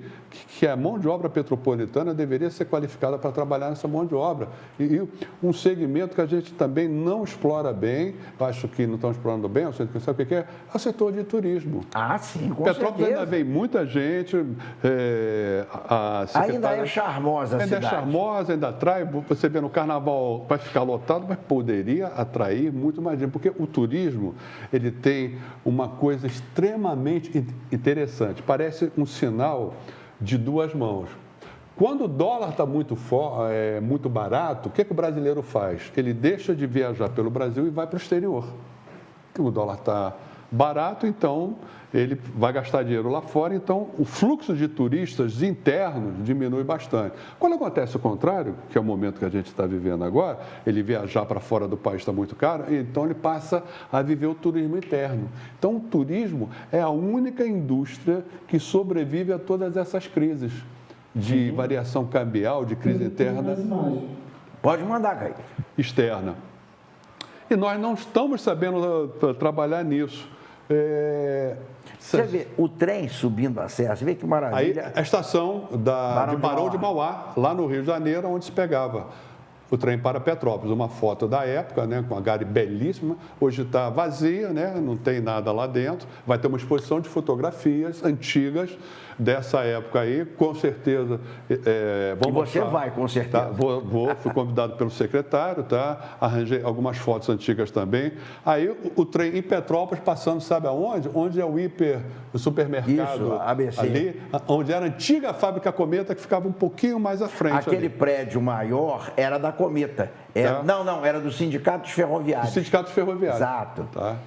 [SPEAKER 3] que a mão de obra petropolitana deveria ser qualificada para trabalhar nessa mão de obra. E um segmento que a gente também não explora bem, acho que não estão explorando bem, sabe o que é? É o setor de turismo.
[SPEAKER 2] Sim, com
[SPEAKER 3] Petrópolis
[SPEAKER 2] certeza.
[SPEAKER 3] ainda vem muita gente.
[SPEAKER 2] Ainda é charmosa a cidade.
[SPEAKER 3] Ainda é charmosa, ainda atrai. Você vê no carnaval, vai ficar lotado, mas poderia atrair muito mais gente, porque o turismo, ele tem uma coisa extremamente interessante. Parece um sinal de 2 mãos. Quando o dólar está muito barato, o que o brasileiro faz? Ele deixa de viajar pelo Brasil e vai para o exterior. O dólar está barato, então ele vai gastar dinheiro lá fora, então o fluxo de turistas internos diminui bastante. Quando acontece o contrário, que é o momento que a gente está vivendo agora, ele viajar para fora do país está muito caro, então ele passa a viver o turismo interno. Então o turismo é a única indústria que sobrevive a todas essas crises de variação cambial, de crise interna.
[SPEAKER 2] Pode mandar, Caio.
[SPEAKER 3] Externa. E nós não estamos sabendo trabalhar nisso.
[SPEAKER 2] Você vê o trem subindo a serra, você vê que maravilha.
[SPEAKER 3] Aí a estação de Barão de Mauá, lá no Rio de Janeiro, onde se pegava o trem para Petrópolis. Uma foto da época, né, com uma gare belíssima. Hoje está vazia, né, não tem nada lá dentro. Vai ter uma exposição de fotografias antigas dessa época aí, com certeza. Vamos
[SPEAKER 2] você
[SPEAKER 3] mostrar.
[SPEAKER 2] vai, com certeza.
[SPEAKER 3] Tá? Fui convidado pelo secretário, tá? Arranjei algumas fotos antigas também. Aí o trem em Petrópolis passando, sabe aonde? Onde é o supermercado.
[SPEAKER 2] Isso, ABC.
[SPEAKER 3] Ali, onde era a antiga fábrica Cometa, que ficava um pouquinho mais à frente.
[SPEAKER 2] Aquele
[SPEAKER 3] ali.
[SPEAKER 2] prédio maior era da Cometa. Era,
[SPEAKER 3] Tá.
[SPEAKER 2] Não, era dos sindicatos ferroviários.
[SPEAKER 3] Os sindicatos ferroviários.
[SPEAKER 2] Exato.
[SPEAKER 3] Tá?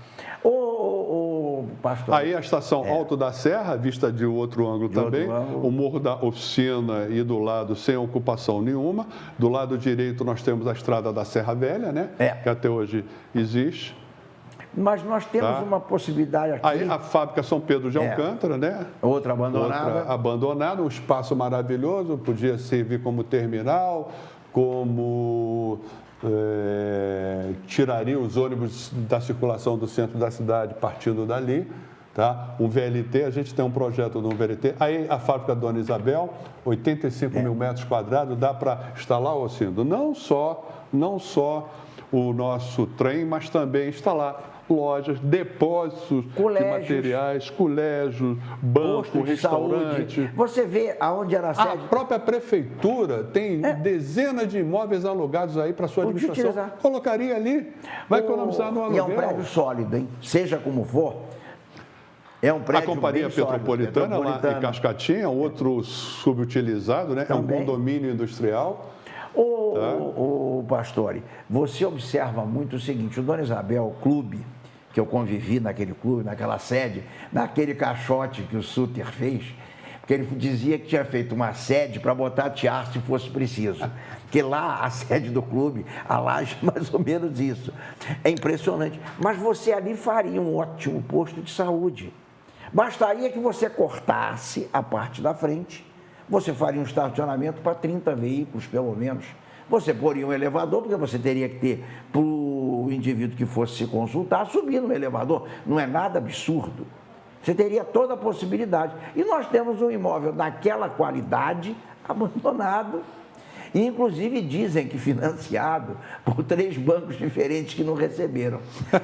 [SPEAKER 2] Ô, pastor.
[SPEAKER 3] Aí a estação Alto da Serra, vista de outro ângulo também, o Morro da Oficina e do lado sem ocupação nenhuma. Do lado direito nós temos a Estrada da Serra Velha, né? Que até hoje existe.
[SPEAKER 2] Mas nós temos uma possibilidade aqui.
[SPEAKER 3] Aí a fábrica São Pedro de Alcântara, né?
[SPEAKER 2] Outra abandonada.
[SPEAKER 3] Outra abandonada, um espaço maravilhoso, podia servir como terminal, como tiraria os ônibus da circulação do centro da cidade partindo dali. Tá? Um VLT, a gente tem um projeto de um VLT. Aí a fábrica Dona Isabel, 85 mil metros quadrados, dá para instalar, Alcindo, não só o nosso trem, mas também instalar lojas, depósitos de materiais, colégios, banco, restaurante.
[SPEAKER 2] Saúde. Você vê aonde era a sede?
[SPEAKER 3] A própria prefeitura tem dezenas de imóveis alugados aí para sua administração. Colocaria ali, vai economizar no aluguel.
[SPEAKER 2] E é um prédio sólido, hein? Seja como for. É um prédio
[SPEAKER 3] a Companhia Petropolitana, lá em Cascatinha, outro subutilizado, né?
[SPEAKER 2] Também.
[SPEAKER 3] É um condomínio industrial.
[SPEAKER 2] Ô, Pastore, você observa muito o seguinte, o Dona Isabel Clube, que eu convivi naquele clube, naquela sede, naquele caixote que o Sutter fez, porque ele dizia que tinha feito uma sede para botar teatro se fosse preciso. Porque lá, a sede do clube, a laje, mais ou menos isso. É impressionante. Mas você ali faria um ótimo posto de saúde. Bastaria que você cortasse a parte da frente, você faria um estacionamento para 30 veículos, pelo menos. Você poria um elevador, porque você teria que ter, para o indivíduo que fosse se consultar, subir no elevador. Não é nada absurdo. Você teria toda a possibilidade. E nós temos um imóvel daquela qualidade, abandonado, e inclusive dizem que financiado por 3 bancos diferentes que não receberam.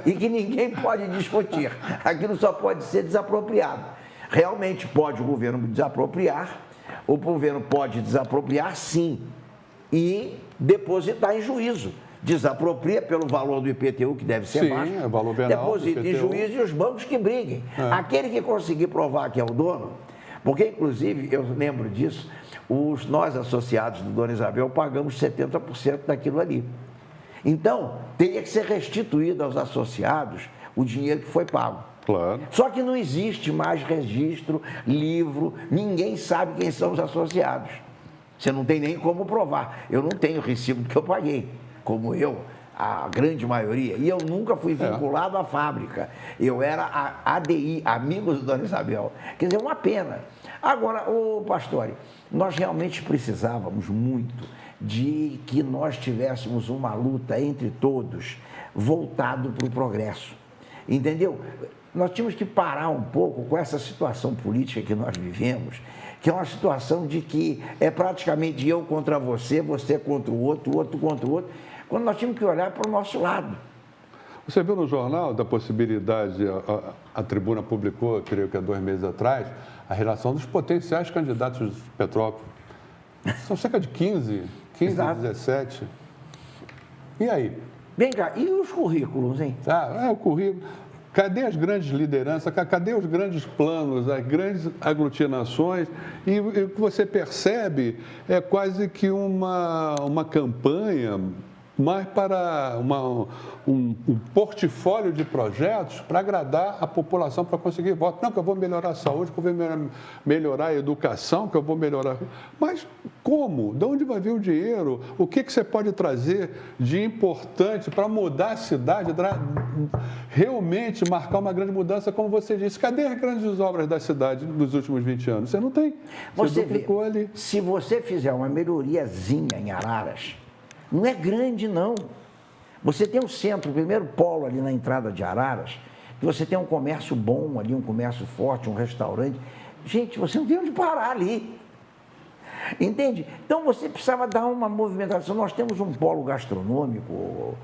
[SPEAKER 2] E que ninguém pode discutir. Aquilo só pode ser desapropriado. Realmente pode o governo desapropriar, o governo pode desapropriar, sim, e depositar em juízo. Desapropria pelo valor do IPTU, que deve ser baixo.
[SPEAKER 3] É valor venal,
[SPEAKER 2] deposita em juízo e os bancos que briguem. Aquele que conseguir provar que é o dono, porque, inclusive, eu lembro disso, nós associados do Dona Isabel pagamos 70% daquilo ali. Então, teria que ser restituído aos associados o dinheiro que foi pago.
[SPEAKER 3] Claro.
[SPEAKER 2] Só que não existe mais registro, livro, ninguém sabe quem são os associados. Você não tem nem como provar. Eu não tenho recibo que eu paguei, como a grande maioria. E eu nunca fui vinculado à fábrica. Eu era a ADI, Amigos do Dona Isabel. Quer dizer, uma pena. Agora, ô Pastore, nós realmente precisávamos muito de que nós tivéssemos uma luta entre todos voltado para o progresso. Entendeu? Nós tínhamos que parar um pouco com essa situação política que nós vivemos, que é uma situação de que é praticamente eu contra você, você contra o outro contra o outro, quando nós tínhamos que olhar para o nosso lado.
[SPEAKER 3] Você viu no jornal da possibilidade, a tribuna publicou, creio que há 2 meses atrás, a relação dos potenciais candidatos de Petrópolis. São cerca de 15,
[SPEAKER 2] Exato.
[SPEAKER 3] 17. E aí?
[SPEAKER 2] Vem cá, e os currículos, hein?
[SPEAKER 3] O currículo. Cadê as grandes lideranças? Cadê os grandes planos, as grandes aglutinações? E o que você percebe é quase que uma campanha mais para um portfólio de projetos para agradar a população, para conseguir voto. Não, que eu vou melhorar a saúde, que eu vou melhorar a educação, que eu vou melhorar... Mas como? De onde vai vir o dinheiro? O que você pode trazer de importante para mudar a cidade, realmente marcar uma grande mudança, como você disse? Cadê as grandes obras da cidade dos últimos 20 anos? Você não tem. Você duplicou ali.
[SPEAKER 2] Se você fizer uma melhoriazinha em Araras, não é grande, não. Você tem um centro, o primeiro polo ali na entrada de Araras, que você tem um comércio bom ali, um comércio forte, um restaurante. Gente, você não tem onde parar ali. Entende? Então, você precisava dar uma movimentação. Nós temos um polo gastronômico...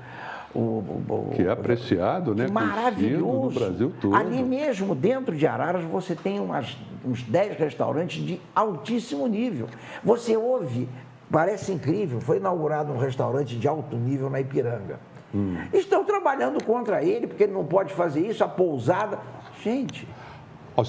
[SPEAKER 3] que é apreciado, né?
[SPEAKER 2] Maravilhoso.
[SPEAKER 3] No Brasil todo.
[SPEAKER 2] Ali mesmo, dentro de Araras, você tem umas uns 10 restaurantes de altíssimo nível. Você ouve, parece incrível, foi inaugurado um restaurante de alto nível na Ipiranga. Estão trabalhando contra ele, porque ele não pode fazer isso, a pousada. Gente,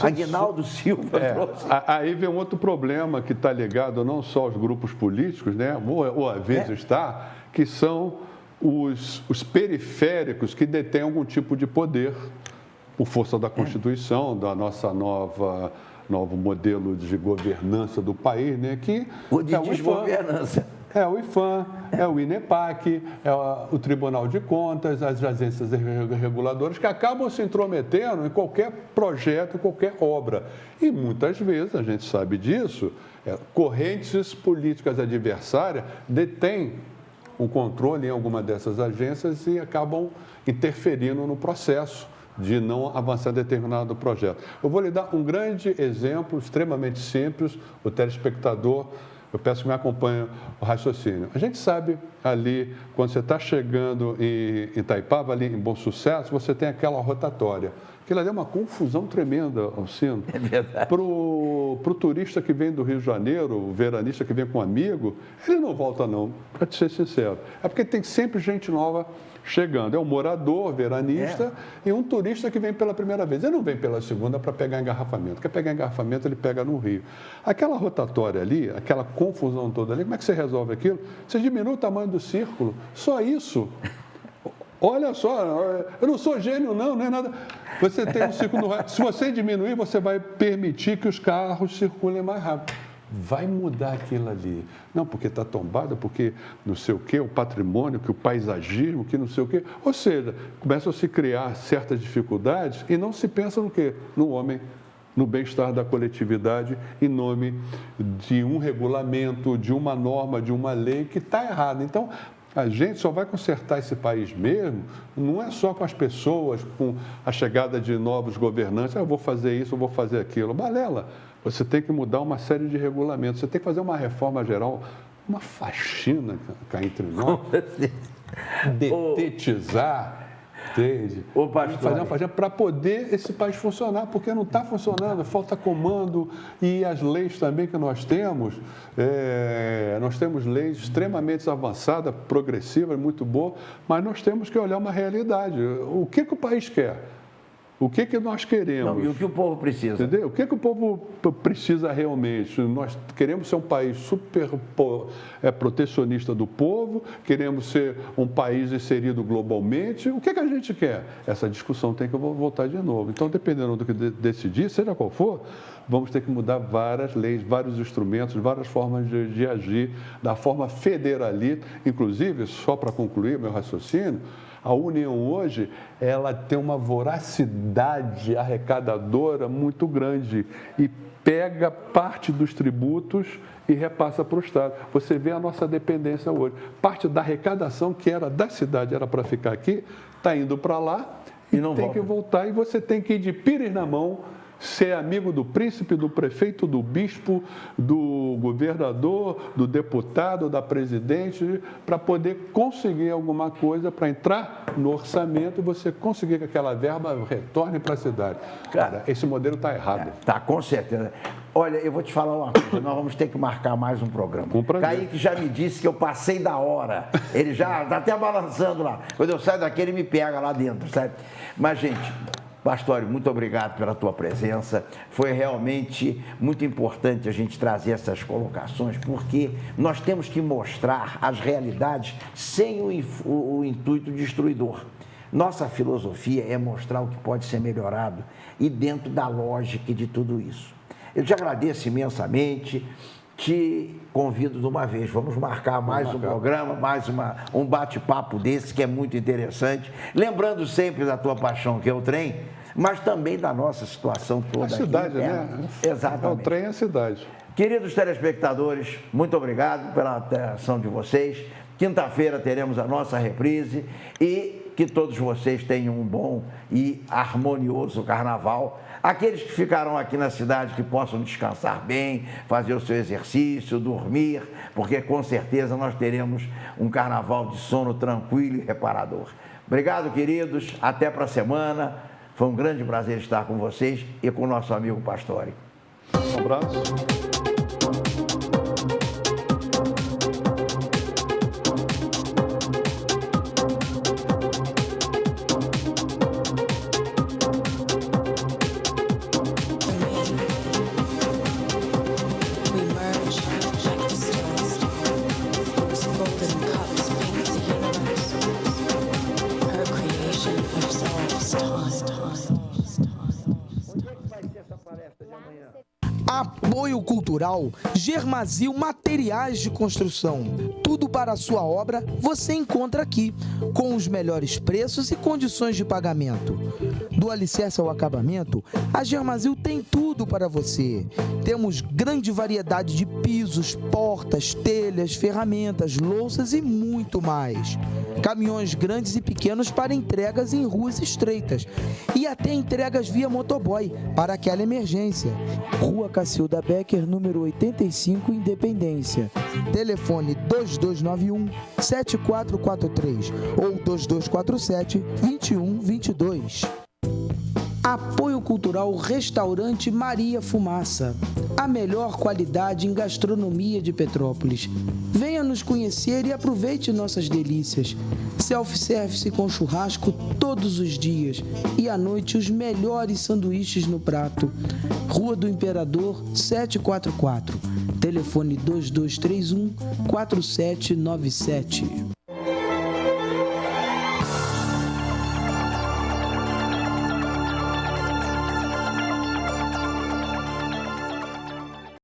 [SPEAKER 2] Aguinaldo Silva trouxe.
[SPEAKER 3] Aí vem um outro problema que está ligado não só aos grupos políticos, né? Ou às vezes está, que são os periféricos que detêm algum tipo de poder, por força da Constituição, da nossa novo modelo de governança do país, né? Que
[SPEAKER 2] o de desgovernança.
[SPEAKER 3] É o IFAM, é o INEPAC, é o Tribunal de Contas, as agências reguladoras que acabam se intrometendo em qualquer projeto, em qualquer obra. E muitas vezes, a gente sabe disso, correntes políticas adversárias detêm o controle em alguma dessas agências e acabam interferindo no processo de não avançar determinado projeto. Eu vou lhe dar um grande exemplo, extremamente simples, o telespectador, eu peço que me acompanhe o raciocínio. A gente sabe ali, quando você está chegando em Itaipava, ali em Bom Sucesso, você tem aquela rotatória. Aquilo ali é uma confusão tremenda, Alcino.
[SPEAKER 2] É verdade.
[SPEAKER 3] Para o turista que vem do Rio de Janeiro, o veranista que vem com um amigo, ele não volta não, para te ser sincero. É porque tem sempre gente nova chegando. É um morador, veranista e um turista que vem pela primeira vez. Ele não vem pela segunda para pegar engarrafamento. Quer pegar engarrafamento, ele pega no Rio. Aquela rotatória ali, aquela confusão toda ali, como é que você resolve aquilo? Você diminui o tamanho do círculo. Só isso. Olha só, eu não sou gênio não é nada. Você tem um círculo no raio. Se você diminuir, você vai permitir que os carros circulem mais rápido. Vai mudar aquilo ali. Não, porque está tombado, porque não sei o quê, o patrimônio, que o paisagismo, que não sei o quê. Ou seja, começam a se criar certas dificuldades e não se pensa no quê? No homem, no bem-estar da coletividade, em nome de um regulamento, de uma norma, de uma lei que está errada. Então, a gente só vai consertar esse país mesmo, não é só com as pessoas, com a chegada de novos governantes, eu vou fazer isso, eu vou fazer aquilo. Balela, você tem que mudar uma série de regulamentos, você tem que fazer uma reforma geral, uma faxina cá entre nós, detetizar, entende? Fazer uma faxina para poder esse país funcionar, porque não está funcionando, falta comando e as leis também que nós temos leis extremamente avançadas, progressivas, muito boas, mas nós temos que olhar uma realidade. O que o país quer? O que nós queremos?
[SPEAKER 2] Não, e o que o povo precisa?
[SPEAKER 3] Entendeu? O que o povo precisa realmente? Nós queremos ser um país super protecionista do povo, queremos ser um país inserido globalmente. O que a gente quer? Essa discussão tem que voltar de novo. Então, dependendo do que decidir, seja qual for, vamos ter que mudar várias leis, vários instrumentos, várias formas de agir, da forma federalista. Inclusive, só para concluir meu raciocínio, a União hoje, ela tem uma voracidade arrecadadora muito grande e pega parte dos tributos e repassa para o Estado. Você vê a nossa dependência hoje. Parte da arrecadação que era da cidade, era para ficar aqui, está indo para lá e não tem que voltar. E você tem que ir de pires na mão, ser amigo do príncipe, do prefeito, do bispo, do governador, do deputado, da presidente, para poder conseguir alguma coisa, para entrar no orçamento e você conseguir que aquela verba retorne para a cidade. Cara, esse modelo está errado.
[SPEAKER 2] Está, com certeza. Olha, eu vou te falar uma coisa, nós vamos ter que marcar mais um programa.
[SPEAKER 3] Com prazer.
[SPEAKER 2] Kaique já me disse que eu passei da hora. Ele já está até balançando lá. Quando eu saio daqui, ele me pega lá dentro, sabe? Mas, gente, Pastório, muito obrigado pela tua presença. Foi realmente muito importante a gente trazer essas colocações, porque nós temos que mostrar as realidades sem o intuito destruidor. Nossa filosofia é mostrar o que pode ser melhorado e dentro da lógica de tudo isso. Eu te agradeço imensamente. Te convido de uma vez, vamos marcar mais um programa, mais um bate-papo desse que é muito interessante. Lembrando sempre da tua paixão, que é o trem, mas também da nossa situação toda aqui.
[SPEAKER 3] A cidade, né?
[SPEAKER 2] Exatamente.
[SPEAKER 3] O trem é a cidade.
[SPEAKER 2] Queridos telespectadores, muito obrigado pela atenção de vocês. Quinta-feira teremos a nossa reprise e que todos vocês tenham um bom e harmonioso carnaval. Aqueles que ficaram aqui na cidade que possam descansar bem, fazer o seu exercício, dormir, porque com certeza nós teremos um carnaval de sono tranquilo e reparador. Obrigado, queridos. Até para a semana. Foi um grande prazer estar com vocês e com o nosso amigo Pastore.
[SPEAKER 3] Um abraço.
[SPEAKER 1] Apoio Cultural Germasil Materiais de Construção. Tudo para a sua obra você encontra aqui, com os melhores preços e condições de pagamento. Do alicerce ao acabamento, a Germasil tem tudo para você. Temos grande variedade de pisos, portas, telhas, ferramentas, louças e muito mais. Caminhões grandes e pequenos para entregas em ruas estreitas e até entregas via motoboy para aquela emergência. Rua Cacilda Becker, número 85, Independência. Telefone 2291-7443 ou 2247-2122. Apoio Cultural Restaurante Maria Fumaça. A melhor qualidade em gastronomia de Petrópolis. Venha nos conhecer e aproveite nossas delícias. Self-service com churrasco todos os dias e à noite os melhores sanduíches no prato. Rua do Imperador 744. Telefone 2231-4797.